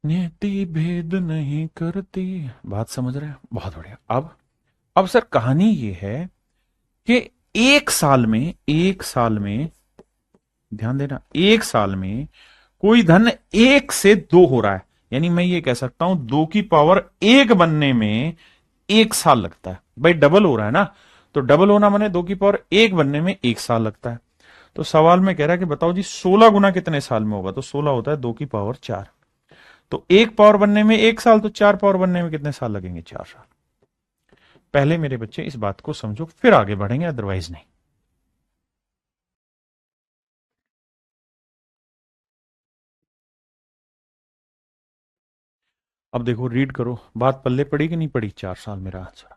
नियति भेद नहीं करती, बात समझ रहे हैं? बहुत बढ़िया। अब सर कहानी ये है कि 1 साल में ध्यान देना, 1 साल में कोई धन 1 से 2 हो रहा है, यानी मैं ये कह सकता हूं 2 की पावर 1 बनने में 1 साल लगता है। भाई डबल हो रहा है ना, तो डबल होना माने 2 की पावर 1 बनने में 1 साल लगता है। तो सवाल में कह रहा है कि बताओ जी 16 गुना कितने साल में होगा? तो 16 होता है 2 की पावर 4, तो 1 पावर बनने में 1 साल, तो 4 पावर बनने में कितने साल लगेंगे? 4 साल। पहले मेरे बच्चे इस बात को समझो, फिर आगे बढ़ेंगे, अदरवाइज नहीं। अब देखो रीड करो, बात पल्ले पड़ी कि नहीं पड़ी? 4 साल मेरा आंसर।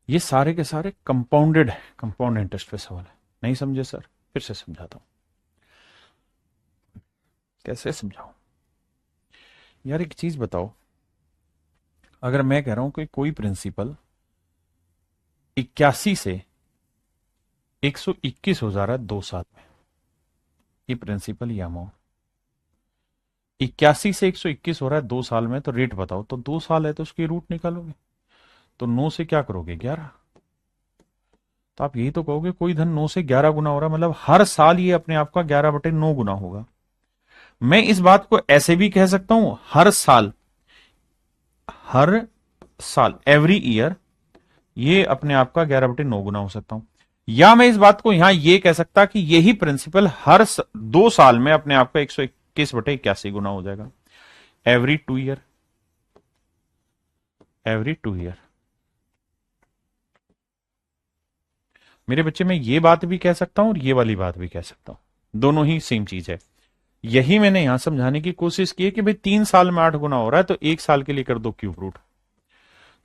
ये सारे के सारे कंपाउंडेड है, कंपाउंड इंटरेस्ट पे सवाल है। नहीं समझे सर? फिर से समझाता हूं, कैसे समझाऊं यार। एक चीज बताओ, अगर मैं कह रहा हूं कि कोई प्रिंसिपल 81 से 121 हो जा रहा है 2 साल में, ये प्रिंसिपल ये अमाउंट 81 से 121 हो रहा है 2 साल में, तो रेट बताओ। तो 2 साल है तो उसकी रूट निकालोगे, तो 9 से क्या करोगे? 11। तो आप यही तो कहोगे कोई धन 9 से 11 गुना हो रहा है, मतलब हर साल ये अपने आप का 11/9 गुना होगा। मैं इस बात को ऐसे भी कह सकता हूं, हर साल, हर साल एवरी ईयर ये अपने आप का 11/9 गुना हो सकता हूं। या मैं इस बात को यहां ये कह सकता कि यही प्रिंसिपल हर 2 साल में अपने आप का 121/81 गुना हो जाएगा, एवरी 2 ईयर, एवरी 2 ईयर। मेरे बच्चे में ये बात भी कह सकता हूं और ये वाली बात भी कह सकता हूं, दोनों ही सेम चीज है। यही मैंने यहां समझाने की कोशिश की है कि भाई 3 साल में 8 गुना हो रहा है, तो 1 साल के लिए कर दो क्यूब रूट,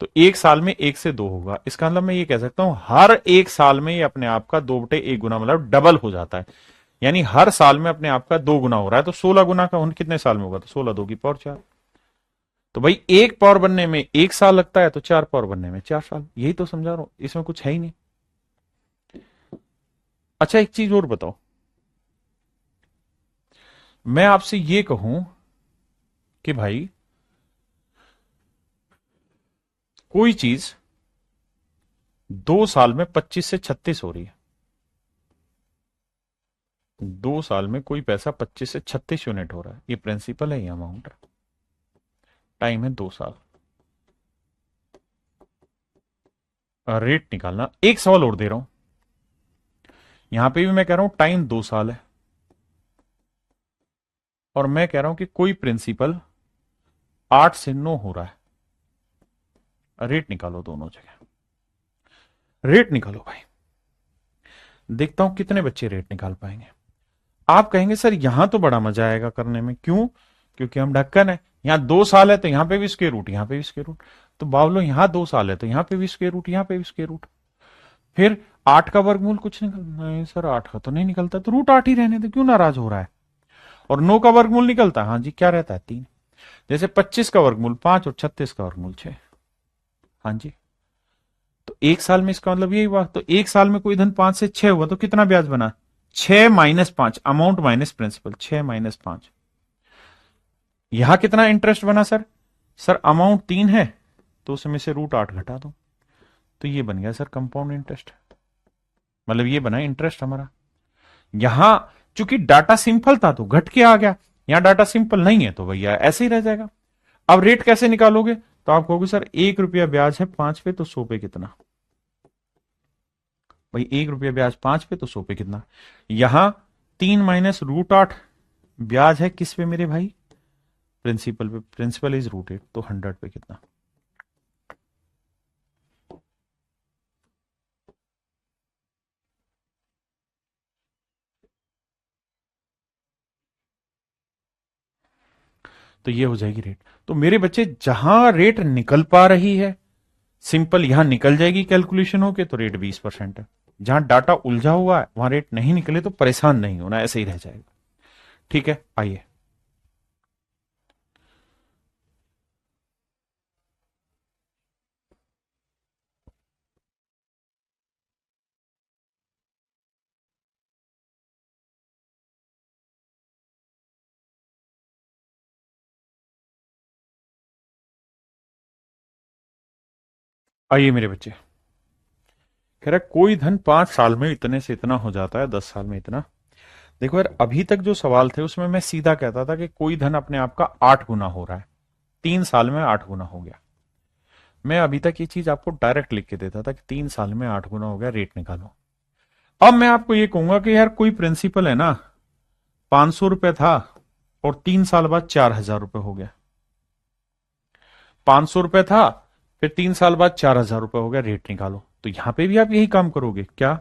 तो 1 साल में 1 से 2 होगा। इसका मतलब मैं ये कह सकता हूं हर 1 साल में ये अपने आप का 2/1 गुना, मतलब डबल हो जाता है, यानी हर साल में अपने आप का 2 गुना हो रहा है। तो 16 गुना का कितने साल में होगा? तो 16 2 की पावर 4। तो भाई 1 पावर बनने में 1 साल लगता है, तो 4 पावर बनने में 4 साल। यही तो समझा रहा हूं, इसमें कुछ है ही नहीं। अच्छा एक चीज और बताओ, मैं आपसे ये कहूं कि भाई कोई चीज 2 साल में 25 से 36 हो रही है, 2 साल में कोई पैसा 25 से 36 यूनिट हो रहा है, ये प्रिंसिपल है, ये अमाउंट है, टाइम है 2 साल। रेट निकालना। एक सवाल और दे रहा हूं, यहां पे भी मैं कह रहा हूं टाइम 2 साल है, और मैं कह रहा हूं कि कोई प्रिंसिपल 8 से 9 हो रहा है। रेट निकालो दोनों जगह, रेट निकालो भाई। देखता हूं कितने बच्चे रेट निकाल पाएंगे। आप कहेंगे सर यहां तो बड़ा मजा आएगा करने में, क्यों? क्योंकि हम ढक्कन है, यहां 2 साल है तो यहां पे भी स्क्वायर रूट, यहां पे भी स्क्वायर रूट। तो बावलो यहां 2 साल है तो यहां पे भी स्क्वायर रूट, यहां पे भी स्क्वायर रूट। फिर 8 का वर्गमूल कुछ निकल, नहीं सर 8 का तो नहीं निकलता, तो रूट 8 ही रहने दे, क्यों नाराज हो रहा है? और 9 का वर्गमूल निकलता है, हाँ जी, क्या रहता है 3। जैसे 25 का वर्गमूल 5 और 36 का वर्गमूल 6। हाँ जी, तो 1 साल में इसका मतलब यही हुआ। तो 1 साल में कोई धन 5 से 6 हुआ तो कितना ब्याज बना? 6 - 5, अमाउंट माइनस प्रिंसिपल, 6 - 5। यहां कितना इंटरेस्ट बना सर? सर अमाउंट 3 है तो उसमें से रूट 8 घटा दो, तो ये बन गया सर कंपाउंड इंटरेस्ट। मतलब ये बना इंटरेस्ट हमारा। यहां चूंकि डाटा सिंपल था तो घट के आ गया, यहां डाटा सिंपल नहीं है तो भैया ऐसे ही रह जाएगा। अब रेट कैसे निकालोगे? तो आप कहोगे सर 1 रुपया ब्याज है 5 पे तो 100 पे कितना? भाई 1 रुपया ब्याज 5 पे तो 100 पे कितना? यहां 3 - रूट 8 ब्याज है किस पे मेरे भाई? प्रिंसिपल पे। प्रिंसिपल इज रूट 8 तो 100 पे कितना? तो ये हो जाएगी रेट। तो मेरे बच्चे जहां रेट निकल पा रही है सिंपल, यहां निकल जाएगी कैलकुलेशन होके तो रेट 20% है। जहां डाटा उलझा हुआ है वहां रेट नहीं निकले तो परेशान नहीं होना, ऐसे ही रह जाएगा। ठीक है, आइए। आइए मेरे बच्चे, कह रहा है कोई धन 5 साल में इतने से इतना हो जाता है, 10 साल में इतना। देखो यार, अभी तक जो सवाल थे उसमें मैं सीधा कहता था कि कोई धन अपने आप का 8 गुना हो रहा है, 3 साल में 8 गुना हो गया। मैं अभी तक ये चीज आपको डायरेक्ट लिख के देता था कि 3 साल में 8 गुना हो गया, रेट निकालो। अब मैं आपको ये कहूंगा कि यार कोई प्रिंसिपल है ना, 500 रुपए था और 3 साल बाद 4,000 रुपए हो गया। 500 रुपए था, फिर 3 साल बाद 4,000 रुपए हो गया, रेट निकालो। तो यहां पे भी आप यही काम करोगे क्या,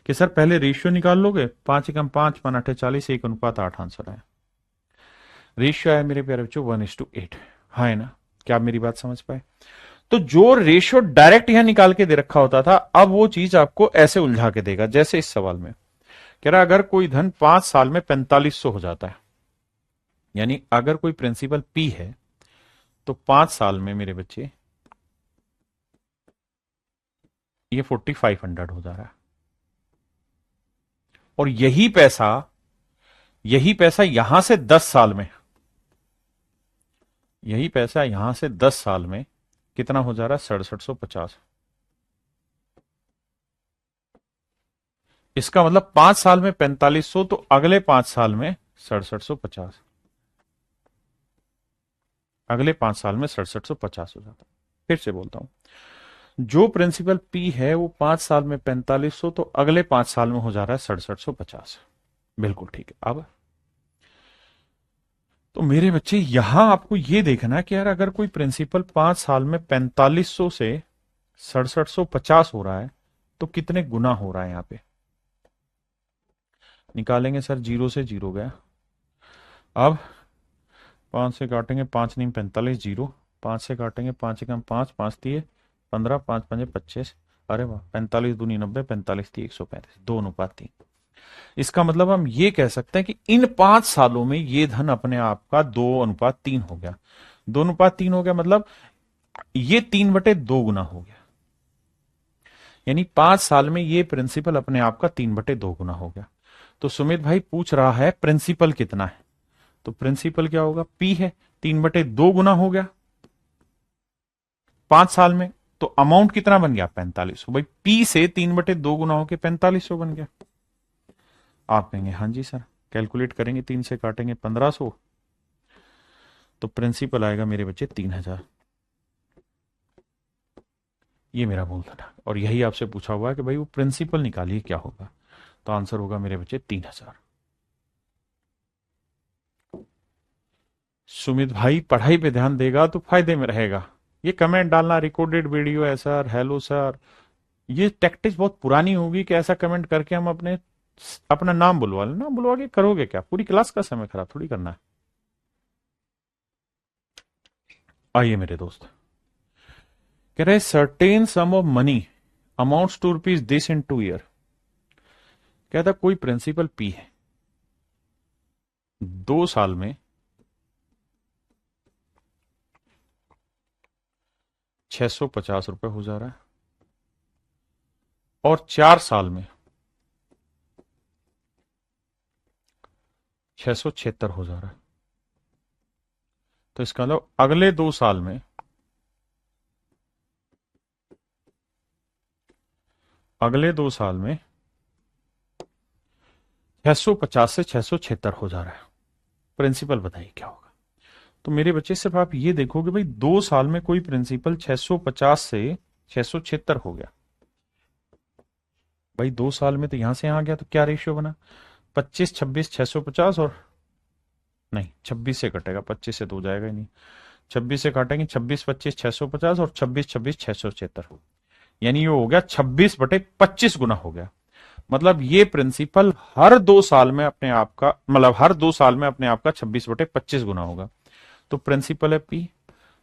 कि सर पहले रेशियो निकाल लोगे, 5 × 5 = 48, 1:8 आंसर है। रेशियो है मेरे प्यारे बच्चों 1:8। हाँ है ना? क्या आप मेरी बात समझ पाए? तो जो रेशियो डायरेक्ट यहां निकाल के दे रखा होता था, अब वो चीज आपको ऐसे उलझा के देगा। जैसे इस सवाल में कह रहा अगर कोई धन 5 साल में 4500 हो जाता है, यानी अगर कोई प्रिंसिपल पी है तो 5 साल में मेरे बच्चे ये 4500 हो जा रहा है। और यही पैसा यहां से 10 साल में, यही पैसा यहां से 10 साल में कितना हो जा रहा है? 6750। इसका मतलब 5 साल में 4500 तो अगले 5 साल में 6750, अगले 5 साल में 6750 हो जाता है। फिर से बोलता हूं, जो प्रिंसिपल पी है वो 5 साल में 4500 तो अगले 5 साल में हो जा रहा है 6750। बिल्कुल ठीक है। अब तो मेरे बच्चे यहां आपको ये देखना है कि यार अगर कोई प्रिंसिपल 5 साल में 4500 से 6750 हो रहा है तो कितने गुना हो रहा है यहां पे? निकालेंगे सर, 0 से 0 गया। अब 5 से काटेंगे, 5 नहीं 45, 0। 5 से काटेंगे, 5 × 5, 5×3 = 15, 5×5 = 25। अरे वाह, 45×2 = 90, 45×3 = 135, 2:3। इसका मतलब हम ये कह सकते हैं कि इन 5 सालों में ये धन अपने आप का 2:3 हो गया। 2:3 हो गया मतलब ये 3/2 गुना हो गया। यानी 5 साल में ये प्रिंसिपल अपने आप का 3/2 गुना हो गया। तो सुमित भाई पूछ रहा है प्रिंसिपल कितना है, तो प्रिंसिपल क्या होगा? पी है, 3/2 गुना हो गया 5 साल में। तो अमाउंट कितना बन गया? 4500। भाई पी से 3/2 गुना होके 4500 बन गया। आप कहेंगे हाँ जी सर, कैलकुलेट करेंगे, 3 से काटेंगे 1500, तो प्रिंसिपल आएगा मेरे बच्चे 3000। ये मेरा मूल था और यही आपसे पूछा हुआ है कि भाई वो प्रिंसिपल निकालिए क्या होगा, तो आंसर होगा मेरे बच्चे 3000। सुमित भाई पढ़ाई पे ध्यान देगा तो फायदे में रहेगा। ये कमेंट डालना रिकॉर्डेड वीडियो है सर, हेलो सर, ये टैक्टिक्स बहुत पुरानी होगी कि ऐसा कमेंट करके हम अपना नाम बुलवा लें। नाम बुलवा के करोगे क्या? पूरी क्लास का समय खराब थोड़ी करना है। आइए मेरे दोस्त, कह रहे certain sum of money amounts to rupees this in 2 year. कहता कोई प्रिंसिपल पी है, 2 साल में 650 रुपए हो जा रहा है, और 4 साल में 676 हो जा रहा है। तो इसका मतलब अगले 2 साल में 650 से 676 हो जा रहा है। प्रिंसिपल बताइए क्या होगा? तो मेरे बच्चे सिर्फ आप ये देखो कि भाई 2 साल में कोई प्रिंसिपल 650 से 676 हो गया। भाई 2 साल में तो यहां से यहां आ गया, तो क्या रेशियो बना? 25 26 650, और नहीं 26 से कटेगा, 25 से तो हो जाएगा ही नहीं। 26 से काटेंगे, 26 25 650, और 26 26 676, यानी ये हो गया 26/25 गुना हो गया। मतलब ये प्रिंसिपल हर 2 साल में अपने आप का 26/25 गुना होगा। तो प्रिंसिपल है पी,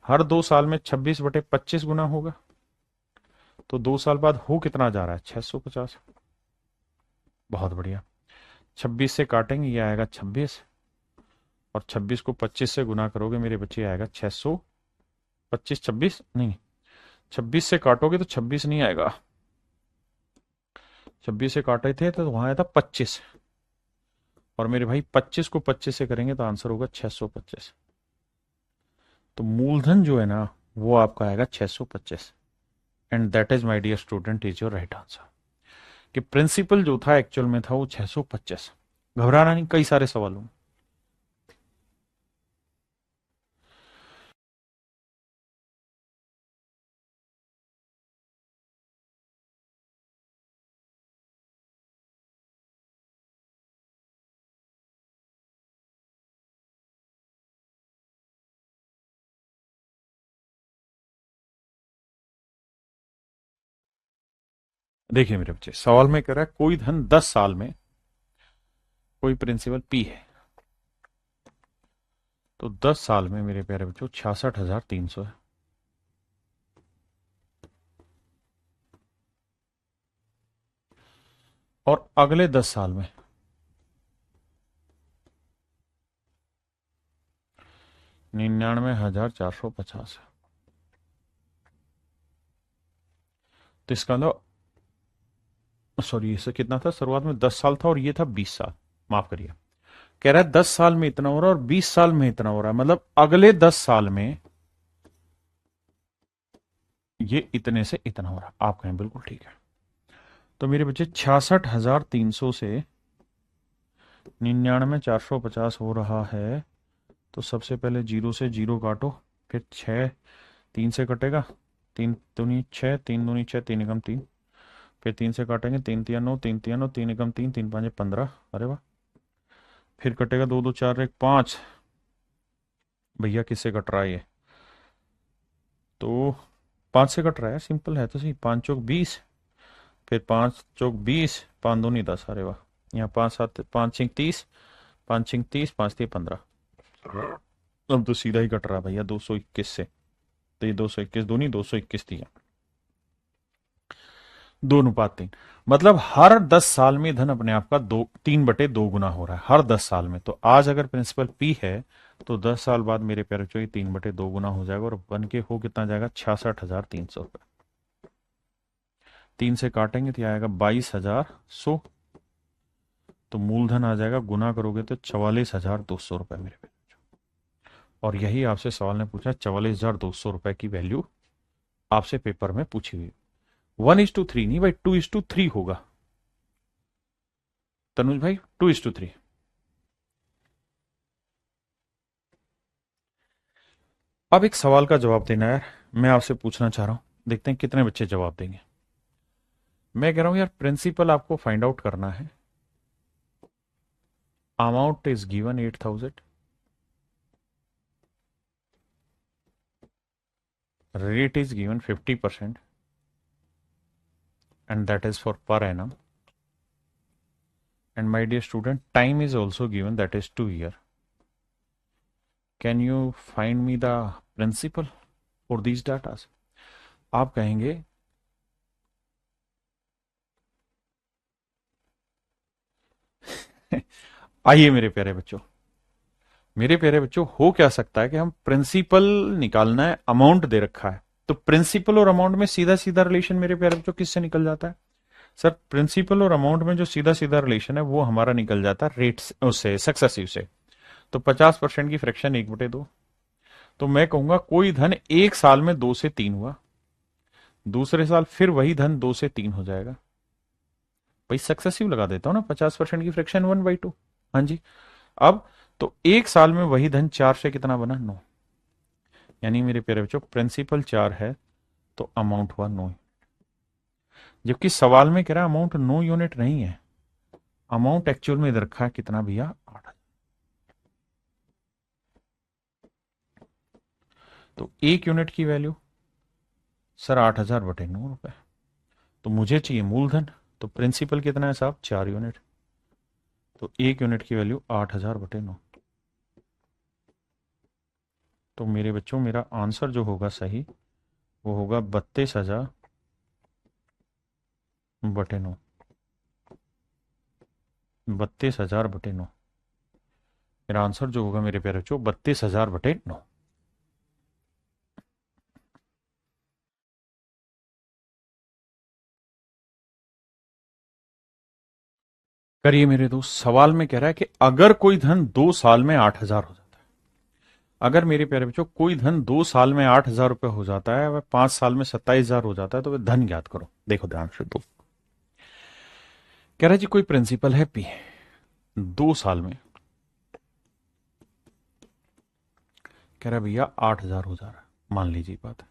हर 2 साल में 26/25 गुना होगा। तो 2 साल बाद हो कितना जा रहा है? 650। बहुत बढ़िया। 26 से काटेंगे, ये आएगा 26, और 26 को 25 से गुना करोगे मेरे बच्चे, आएगा 625। 26 नहीं, 26 से काटोगे तो 26 नहीं आएगा, 26 से काटे थे तो वहां आया था 25, और मेरे भाई 25 को 25 से करेंगे तो आंसर होगा 625। तो मूलधन जो है ना, वो आपका आएगा 625, and that is my dear student is your right answer. कि प्रिंसिपल जो था एक्चुअल में था वो 625। घबराना नहीं, कई सारे सवाल होंगे। देखिए मेरे बच्चे, सवाल में कह रहा है कोई धन 10 साल में कोई प्रिंसिपल पी है। तो 10 साल में मेरे प्यारे बच्चों 66,300 है। और अगले 10 साल में 99,450 है। तो इसका मतलब, सॉरी, इससे कितना था? शुरुआत में 10 साल था, और ये था 20 साल। माफ करिए, कह रहा है 10 साल में इतना हो रहा है और 20 साल में इतना हो रहा है, मतलब अगले 10 साल में ये इतने से इतना हो रहा है। आप कहें बिल्कुल ठीक है। तो मेरे बच्चे 66,300 से 99,450 हो रहा है। तो सबसे पहले जीरो से जीरो काटो, फिर 6 3 से कटेगा, 3 दूनी 6, 3 दूनी 6, 3 एकम 3। फिर 3 से काटेंगे, 3 3 9, 3 3 9, 3 एकम 3, 3 5 15। अरे वाह। फिर कटेगा, 2 2 4 1 5। भैया किससे कट रहा है ये? तो 5 से कट रहा है, सिंपल है तो सही। 5 चौक 20, फिर 5 चौक 20, 5 दूनी 10। अरे वाह। यहाँ 5 7 5 6 30, 5 6 30, 5 3 15। अब तो सीधा ही कट रहा है भैया 221 से। तो ये 221 दूनी 221 दिया, 2:3। मतलब हर 10 साल में धन अपने आप का 3/2 गुना हो रहा है, हर 10 साल में। तो आज अगर प्रिंसिपल पी है, तो 10 साल बाद मेरे प्यारे बच्चों 3/2 गुना हो जाएगा, और बन के हो कितना जाएगा? 66,300 रुपये। 3 से काटेंगे तो आएगा 22,100। तो मूलधन आ जाएगा, गुना करोगे तो 44,200 रुपये मेरे पे। और यही आपसे सवाल ने पूछा, 44,200 रुपये की वैल्यू आपसे पेपर में पूछी हुई। 1:3 नहीं भाई, 2:3 होगा तनुज भाई, 2:3। अब एक सवाल का जवाब देना यार, मैं आपसे पूछना चाह रहा हूं, देखते हैं कितने बच्चे जवाब देंगे। मैं कह रहा हूं यार, प्रिंसिपल आपको फाइंड आउट करना है। Amount is given 8,000, rate is given 50%, and that is for per annum. And my dear student, time is also given, that is 2 year. Can you find me the principal for these data? आप कहेंगे आइए मेरे प्यारे बच्चों, हो क्या सकता है कि हम प्रिंसिपल निकालना है, अमाउंट दे रखा है, तो प्रिंसिपल और अमाउंट में सीधा सीधा रिलेशन मेरे प्यारे बच्चों किससे निकल जाता है? सर प्रिंसिपल और अमाउंट में जो सीधा सीधा रिलेशन है वो हमारा निकल जाता है रेट उससे, सक्सेसिव से। तो 50% की फ्रैक्शन 1/2। तो मैं कहूंगा कोई धन एक साल में 2 से 3 हुआ, दूसरे साल फिर वही धन 2 से 3 हो जाएगा। भाई सक्सेसिव लगा देता हूं ना, 50% की फ्रैक्शन 1/2। हाँ जी। अब तो एक साल में वही धन 4 से कितना बना? 9। यानी मेरे प्यारे बच्चों प्रिंसिपल 4 है तो अमाउंट हुआ 9। जबकि सवाल में कह रहा है अमाउंट 9 यूनिट नहीं है, अमाउंट एक्चुअल में इधर रखा है कितना भैया? 8। तो 1 यूनिट की वैल्यू सर 8,000/9 रुपए। तो मुझे चाहिए मूलधन, तो प्रिंसिपल कितना है साहब? 4 यूनिट। तो 1 यूनिट की वैल्यू 8,000/9। तो मेरे बच्चों मेरा आंसर जो होगा सही वो होगा 32,000/9। 32,000/9 मेरा आंसर जो होगा मेरे प्यारे बच्चों, 32,000/9। करिए मेरे दोस्त, सवाल में कह रहा है कि अगर कोई धन 2 साल में 8,000 हो जाता है, अगर मेरे प्यारे बच्चों कोई धन 2 साल में 8,000 रुपए हो जाता है, वह 5 साल में 27,000 हो जाता है, तो वह धन ज्ञात करो। देखो ध्यान से, दो कह रहा है जी कोई प्रिंसिपल है पी, 2 साल में कह रहा है भैया 8,000 हो जा रहा है, मान लीजिए बात है,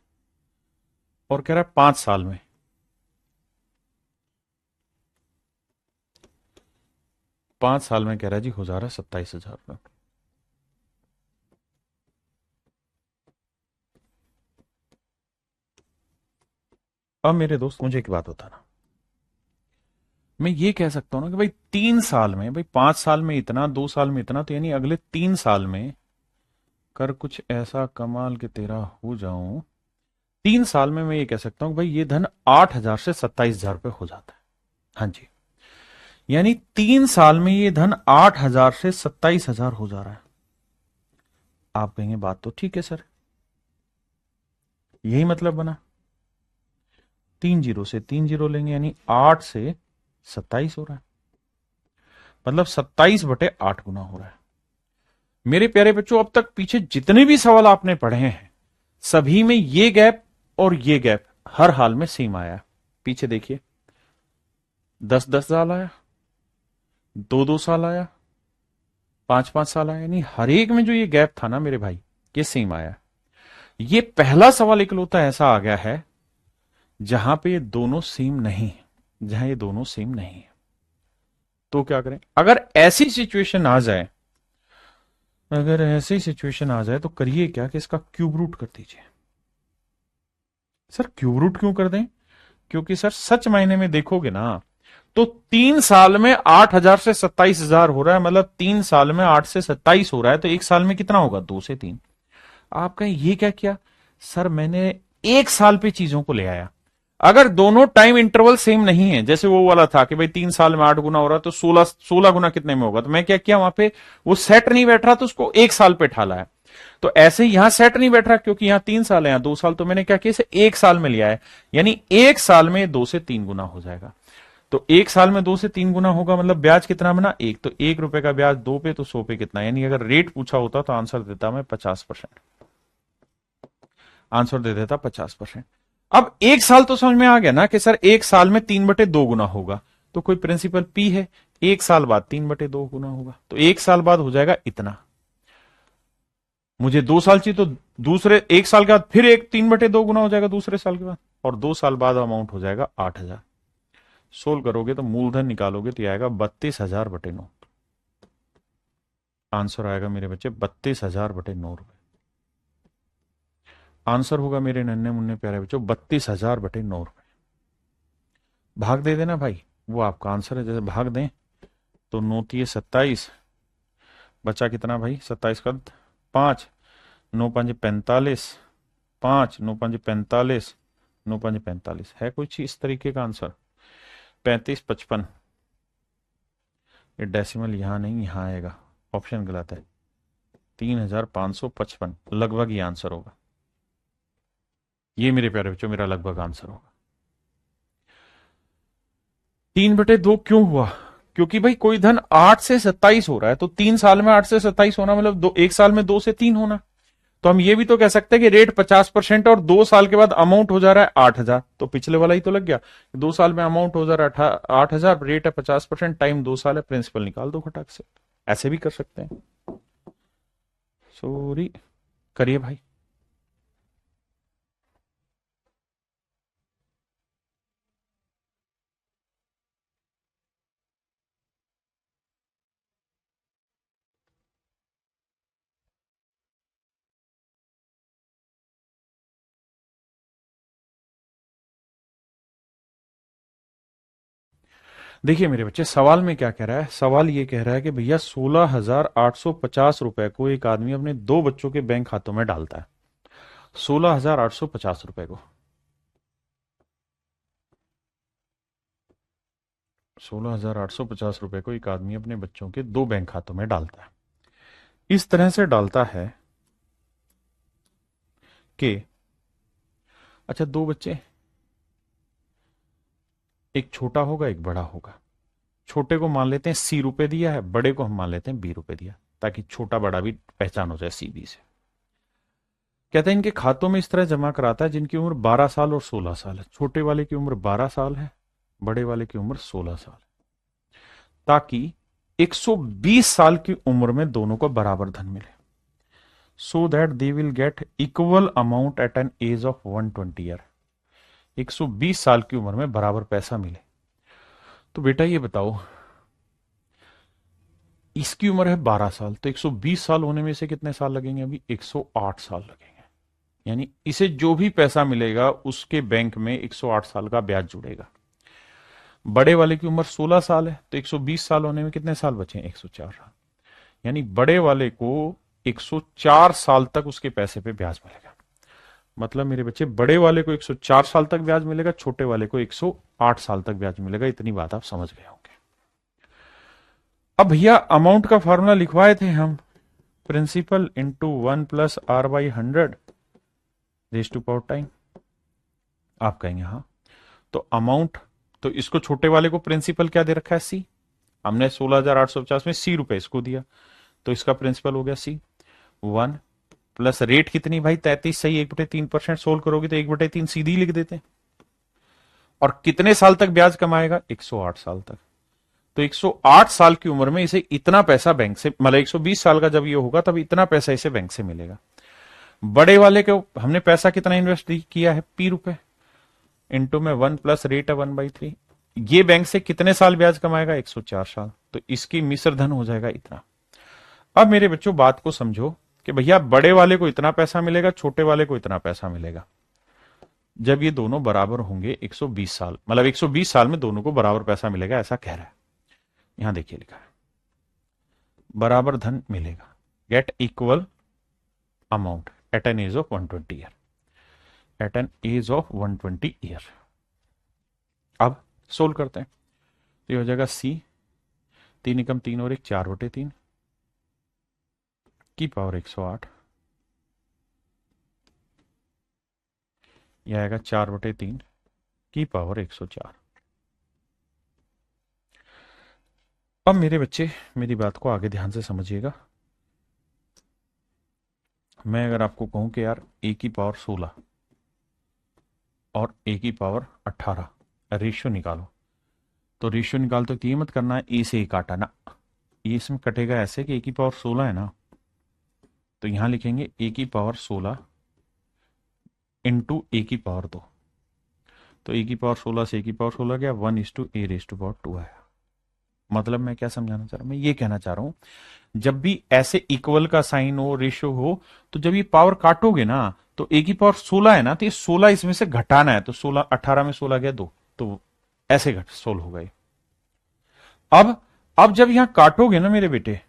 और कह रहा है 5 साल में 5 साल में कह रहा है जी हो जा रहा है 27,000 रुपये। अब मेरे दोस्त मुझे एक बात बताना, मैं ये कह सकता हूं ना कि भाई 3 साल में, भाई 5 साल में इतना, 2 साल में इतना, तो यानी अगले 3 साल में कर कुछ ऐसा कमाल के तेरा हो जाऊं, 3 साल में मैं ये कह सकता हूं कि भाई ये धन 8,000 से 27,000 रुपये हो जाता है। हाँ जी, यानी 3 साल में ये धन 8,000 से 27,000 हो जा रहा है। आप कहेंगे बात तो ठीक है सर, यही मतलब बना, 3 जीरो से 3 जीरो लेंगे यानी 8 से 27 हो रहा है, मतलब 27/8 गुना हो रहा है। मेरे प्यारे बच्चों अब तक पीछे जितने भी सवाल आपने पढ़े हैं सभी में ये गैप और ये गैप हर हाल में सेम आया। पीछे देखिए, 10-10 साल आया, 2-2 साल आया, 5-5 साल आया, यानी हर एक में जो ये गैप था ना मेरे भाई, ये सेम आया। ये पहला सवाल इकलौता ऐसा आ गया है जहां पे ये दोनों सेम नहीं है, जहां ये दोनों सेम नहीं है। तो क्या करें? अगर ऐसी सिचुएशन आ जाए, अगर ऐसी सिचुएशन आ जाए तो करिए क्या कि इसका क्यूब रूट कर दीजिए। सर क्यूब रूट क्यों कर दें? क्योंकि सर सच मायने में देखोगे ना तो 3 साल में 8,000 से 27,000 हो रहा है, मतलब 3 साल में 8 से 27 हो रहा है, तो एक साल में कितना होगा? 2 से 3। आप कहें ये क्या किया? सर मैंने एक साल पे चीजों को ले आया। अगर दोनों टाइम इंटरवल सेम नहीं है, जैसे वो वाला था कि भाई 3 साल में 8 गुना हो रहा है, तो 16 गुना कितने में होगा, तो मैं क्या किया वहां पे, वो सेट नहीं बैठ रहा तो उसको एक साल पे ठाला है। तो ऐसे ही यहां सेट नहीं बैठ रहा क्योंकि यहां 3 साल है, यहां 2 साल, तो मैंने क्या किया, इसे एक साल में लिया है, यानी एक साल में 2 से 3 गुना हो जाएगा। तो एक साल में 2 से 3 गुना होगा, मतलब ब्याज कितना बना? 1। तो 1 रुपए का ब्याज 2 पे तो 100 पे कितना, यानी अगर रेट पूछा होता तो आंसर देता मैं 50%, आंसर दे देता 50%। अब एक साल तो समझ में आ गया ना कि सर एक साल में 3/2 गुना होगा, तो कोई प्रिंसिपल पी है, एक साल बाद 3/2 गुना होगा, तो एक साल बाद हो जाएगा इतना। मुझे 2 साल चाहिए तो दूसरे एक साल के बाद फिर एक 3/2 गुना हो जाएगा दूसरे साल के बाद, और 2 साल बाद अमाउंट हो जाएगा 8,000। सोल्व करोगे तो मूलधन निकालोगे तो आएगा 32,000/9। आंसर आएगा मेरे बच्चे 32,000/9 रुपए। आंसर होगा मेरे नन्हे मुन्ने प्यारे बच्चों 32,000/9 रुपए। भाग दे देना भाई, वो आपका आंसर है। जैसे भाग दें तो 9×3 = 27, बचा कितना भाई, 27 का 5, 9×5 = 45, 5, 9×5 = 45, 9×5 = 45 है कुछ इस तरीके का आंसर। 3555, ये डेसिमल यहां नहीं यहां आएगा, ऑप्शन गलत है। 3555 लगभग ये आंसर होगा। ये मेरे प्यारे बच्चों मेरा लगभग आंसर होगा। 3/2 क्यों हुआ? क्योंकि भाई कोई धन 8 से 27 हो रहा है, तो 3 साल में 8 से 27 होना मतलब एक साल में 2 से 3 होना। तो हम ये भी तो कह सकते हैं कि रेट 50% और 2 साल के बाद अमाउंट हो जा रहा है 8,000, तो पिछले वाला ही तो लग गया। 2 साल में अमाउंट हो जा रहा है 8,000, रेट है 50%, टाइम 2 साल है, प्रिंसिपल निकाल दो फटाक से। ऐसे भी कर सकते हैं। सॉरी, करिए भाई। देखिए मेरे बच्चे, सवाल में क्या कह रहा है, सवाल ये कह रहा है कि भैया 16,850 रुपए को एक आदमी अपने 2 बच्चों के बैंक खातों में डालता है। 16,850 रुपए को, 16,850 रुपए को एक आदमी अपने बच्चों के 2 बैंक खातों में डालता है। इस तरह से डालता है कि, अच्छा 2 बच्चे, एक छोटा होगा एक बड़ा होगा। छोटे को मान लेते हैं C रुपए दिया है, बड़े को हम मान लेते हैं B रुपए दिया, ताकि छोटा बड़ा भी पहचान हो जाए CB से। कहते हैं इनके खातों में इस तरह जमा कराता है जिनकी उम्र 12 साल और 16 साल है। छोटे वाले की उम्र 12 साल है, बड़े वाले की उम्र 16 साल है, ताकि 120 साल की उम्र में दोनों को बराबर धन मिले, so that they will get equal amount at an age of 120 year. 120 साल की उम्र में बराबर पैसा मिले। तो बेटा ये बताओ, इसकी उम्र है 12 साल, तो 120 साल होने में से कितने साल लगेंगे? अभी 108 साल लगेंगे। यानी इसे जो भी पैसा मिलेगा उसके बैंक में 108 साल का ब्याज जुड़ेगा। बड़े वाले की उम्र 16 साल है, तो 120 साल होने में कितने साल बचे? 104 साल। यानी बड़े वाले को 104 साल तक उसके पैसे पे ब्याज मिलेगा। मतलब मेरे बच्चे, बड़े वाले को 104 साल तक ब्याज मिलेगा, छोटे वाले को 108 साल तक ब्याज मिलेगा। इतनी बात आप समझ गए होंगे। अब भैया अमाउंट का फॉर्मूला लिखवाए थे हम, principal into 1+R/100 raise to power time. आप कहेंगे हाँ, तो अमाउंट, तो इसको छोटे वाले को प्रिंसिपल क्या दे रखा है? C। हमने 16,850 में C रुपए इसको दिया, तो इसका प्रिंसिपल हो गया C। 1 प्लस रेट कितनी भाई? 33 सही, 1/3% सोल्व करोगे तो 1/3 सीधी लिख देते हैं। और कितने साल तक ब्याज कमाएगा? 108 साल तक। तो 108 साल की उम्र में इसे इतना पैसा बैंक से, मतलब 120 साल का जब ये होगा तब इतना पैसा इसे बैंक से मिलेगा। बड़े वाले को हमने पैसा कितना इन्वेस्ट किया है? P रुपए, इंटू में 1 प्लस रेट है 1/3। ये बैंक से कितने साल ब्याज कमाएगा? 104 साल। तो इसकी मिश्र धन हो जाएगा इतना। अब मेरे बच्चों बात को समझो कि भैया बड़े वाले को इतना पैसा मिलेगा, छोटे वाले को इतना पैसा मिलेगा, जब ये दोनों बराबर होंगे 120 साल, मतलब 120 साल में दोनों को बराबर पैसा मिलेगा, ऐसा कह रहा है। यहां देखिए लिखा है बराबर धन मिलेगा, get equal amount at an age of 120 year, at an age of 120 year. अब सोल्व करते हैं, तो ये हो जाएगा C, 3 एकम 3 और 1 4/3 की पावर 108, यह आएगा 4/3 की पावर 104। अब मेरे बच्चे मेरी बात को आगे ध्यान से समझिएगा। मैं अगर आपको कहूं कि यार A की पावर 16 और A की पावर 18 रेशियो निकालो, तो रेशियो निकालते तो ये मत करना है A से A काटा ना, ये इसमें कटेगा ऐसे कि A की पावर 16 है ना, तो यहां लिखेंगे A की पावर 16 इंटू A की पावर 2। तो A की पावर 16 से A की पावर 16 गया, 1:A⁻²2 आया। मतलब मैं क्या समझाना चाह रहा हूं? मैं ये कहना चाह रहा हूं, जब भी ऐसे इक्वल का साइन हो, रेशियो हो, तो जब ये पावर काटोगे ना, तो A की पावर 16 है ना, तो ये 16 इसमें से घटाना है, तो 16 18 में 16 गया 2, तो ऐसे घट सोल्व होगा ये। अब जब यहां काटोगे ना मेरे बेटे,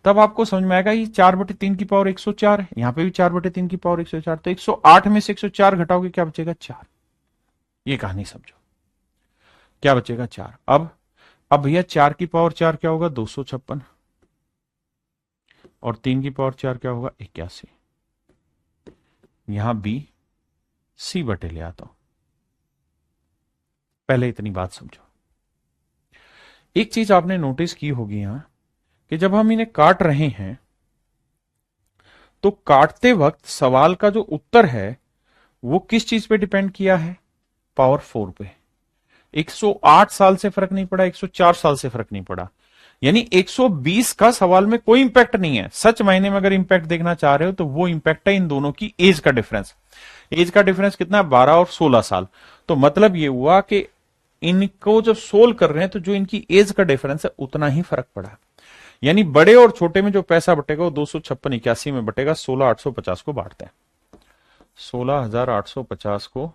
तब आपको समझ में आएगा ये 4/3 की पावर 104 है, यहां पे भी 4/3 की पावर 104, तो 108 में से 104 घटाओगे क्या बचेगा? 4। ये कहानी समझो, क्या बचेगा? 4। अब भैया 4 की पावर 4 क्या होगा? 256, और 3 की पावर 4 क्या होगा? 81। यहां बी सी बटे ले आता हूं। पहले इतनी बात समझो। एक चीज आपने नोटिस की होगी यहां कि जब हम इन्हें काट रहे हैं तो काटते वक्त सवाल का जो उत्तर है वो किस चीज पे डिपेंड किया है? पावर 4 पे। 108 साल से फर्क नहीं पड़ा, 104 साल से फर्क नहीं पड़ा, यानी 120 का सवाल में कोई इंपैक्ट नहीं है। सच मायने में अगर इंपैक्ट देखना चाह रहे हो तो वो इंपैक्ट है इन दोनों की एज का डिफरेंस। एज का डिफरेंस कितना है? 12 और 16 साल। तो मतलब ये हुआ कि इनको जब सोल्व कर रहे हैं तो जो इनकी एज का डिफरेंस है उतना ही फर्क पड़ा, यानी बड़े और छोटे में जो पैसा बटेगा वो 256 81 में बटेगा। 16,850 को बांटते हैं, 16,850 को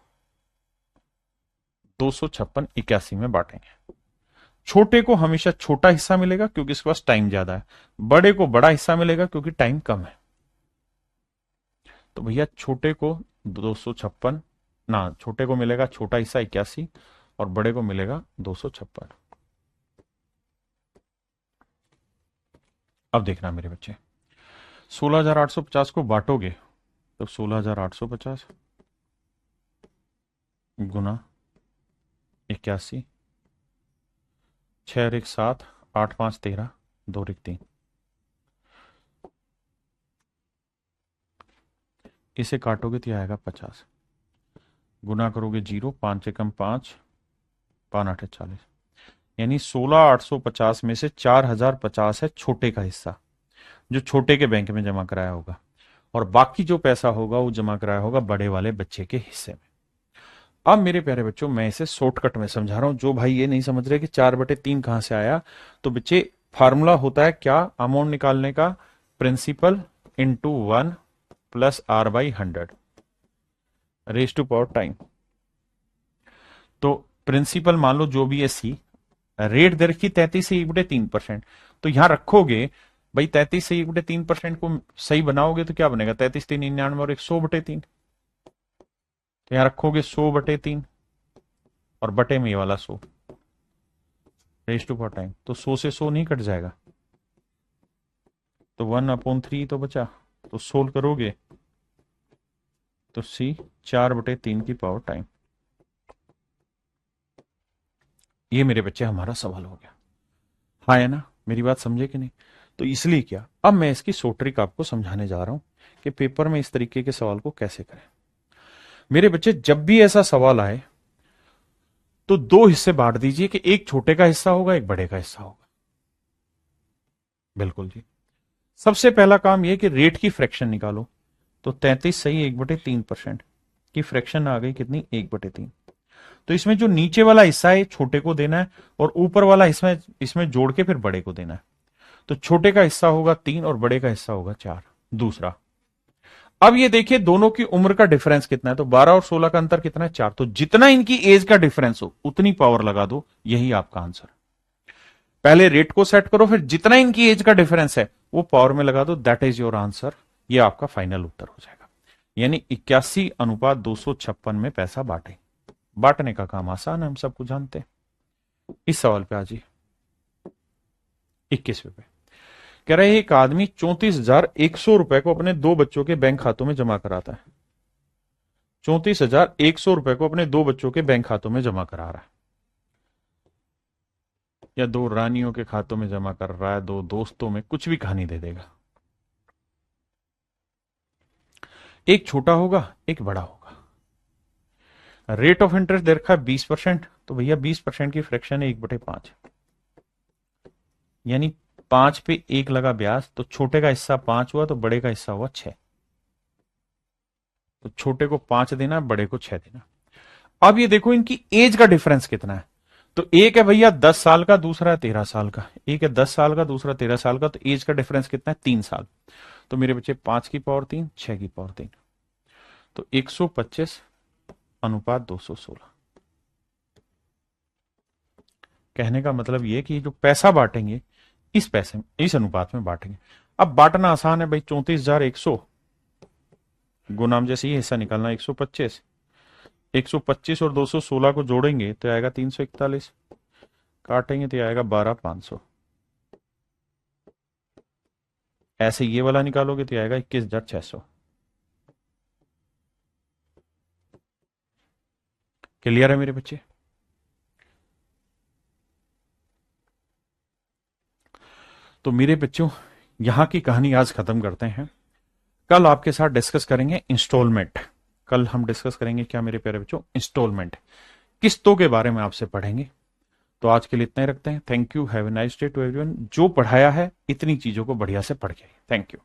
256 81 में बांटेंगे। छोटे को हमेशा छोटा हिस्सा मिलेगा क्योंकि इसके पास टाइम ज्यादा है, बड़े को बड़ा हिस्सा मिलेगा क्योंकि टाइम कम है। तो भैया छोटे को 256 ना, छोटे को मिलेगा छोटा हिस्सा 81 और बड़े को मिलेगा 256। अब देखना मेरे बच्चे, 16,850 को बांटोगे तो 16,850 गुना 81, 6 और 1 7, 8 5 13, 2 और 1 3। इसे काटोगे तो आएगा 50, गुना करोगे 0, 5 एकम 5, 5 8 40, यानी 16,850 में से 4,050 है छोटे का हिस्सा जो छोटे के बैंक में जमा कराया होगा, और बाकी जो पैसा होगा वो जमा कराया होगा बड़े वाले बच्चे के हिस्से में। अब मेरे प्यारे बच्चों मैं इसे शॉर्टकट में समझा रहा हूं। जो भाई ये नहीं समझ रहे कि 4/3 कहां से आया, तो बच्चे फार्मूला होता है क्या अमाउंट निकालने का? Principal into 1 plus r by 100 raise to power time. तो प्रिंसिपल मान लो जो भी है सी, रेट दे रखी 33 से 1/3%, तो यहां रखोगे भाई 33 से 1/3% को सही बनाओगे तो क्या बनेगा? 33 3 99 और 100/3। तो यहां रखोगे 100/3 और बटे में ये वाला 100 रेज टू पावर टाइम, तो 100 से 100 नहीं कट जाएगा, तो 1/3 तो बचा। तो सोल्व करोगे तो सी 4/3 की पावर टाइम। ये मेरे बच्चे हमारा सवाल हो गया। हाँ है ना? मेरी बात समझे कि नहीं? तो इसलिए क्या, अब मैं इसकी शॉर्ट ट्रिक आपको समझाने जा रहा हूं कि पेपर में इस तरीके के सवाल को कैसे करें। मेरे बच्चे जब भी ऐसा सवाल आए तो दो हिस्से बांट दीजिए कि एक छोटे का हिस्सा होगा, एक बड़े का हिस्सा होगा। बिल्कुल जी। सबसे पहला काम यह कि रेट की फ्रैक्शन निकालो, तो 33 सही 1/3% की फ्रैक्शन आ गई कितनी? 1/3। तो इसमें जो नीचे वाला हिस्सा है छोटे को देना है और ऊपर वाला हिस्सा इसमें जोड़ के फिर बड़े को देना है। तो छोटे का हिस्सा होगा 3 और बड़े का हिस्सा होगा 4। दूसरा, अब ये देखिए दोनों की उम्र का डिफरेंस कितना है, तो 12 और 16 का अंतर कितना है? 4। तो जितना इनकी एज का डिफरेंस हो उतनी पावर लगा दो, यही आपका आंसर। पहले रेट को सेट करो, फिर जितना इनकी एज का डिफरेंस है वो पावर में लगा दो, दैट इज योर आंसर। ये आपका फाइनल उत्तर हो जाएगा। यानी 81/256 में पैसा बांटे। बांटने का काम आसान है, हम सबको जानते हैं। इस सवाल पे आजी 21वें पे कह रहे हैं एक आदमी 34,100 रुपए को अपने दो बच्चों के बैंक खातों में जमा कराता है। 34,100 रुपए को अपने दो बच्चों के बैंक खातों में जमा करा रहा है, या दो रानियों के खातों में जमा कर रहा है, दो दोस्तों में, कुछ भी कहानी दे देगा। एक छोटा होगा एक बड़ा होगा। रेट ऑफ इंटरेस्ट दे रखा है 20%, तो भैया 20% की फ्रैक्शन है 1/5, यानी 5 पे 1 लगा ब्याज, तो छोटे का हिस्सा 5 हुआ तो बड़े का हिस्सा हुआ 6। तो छोटे को 5 देना, बड़े को 6 देना। अब ये देखो इनकी एज का डिफरेंस कितना है, तो एक है भैया 10 साल का, दूसरा है 13 साल का। एक है 10 साल का, दूसरा 13 साल का, तो एज का डिफरेंस कितना है? 3 साल। तो मेरे बच्चे 5 की पावर 3, 6 की पावर 3, तो 125/216। कहने का मतलब ये कि जो पैसा बांटेंगे इस पैसे में, इस अनुपात में बांटेंगे। अब बांटना आसान है भाई, 34,100 गुना, जैसे ये हिस्सा निकालना 125, 125 और 216 को जोड़ेंगे तो आएगा 341, काटेंगे तो आएगा 12,500। ऐसे ये वाला निकालोगे तो आएगा 21,600। क्लियर है मेरे बच्चे? तो मेरे बच्चों, यहां की कहानी आज खत्म करते हैं। कल आपके साथ डिस्कस करेंगे इंस्टॉलमेंट। कल हम डिस्कस करेंगे क्या मेरे प्यारे बच्चों? इंस्टॉलमेंट, किस्तों के बारे में आपसे पढ़ेंगे। तो आज के लिए इतना ही रखते हैं। Thank you, have a nice day to everyone. जो पढ़ाया है इतनी चीजों को बढ़िया से पढ़ के, थैंक यू।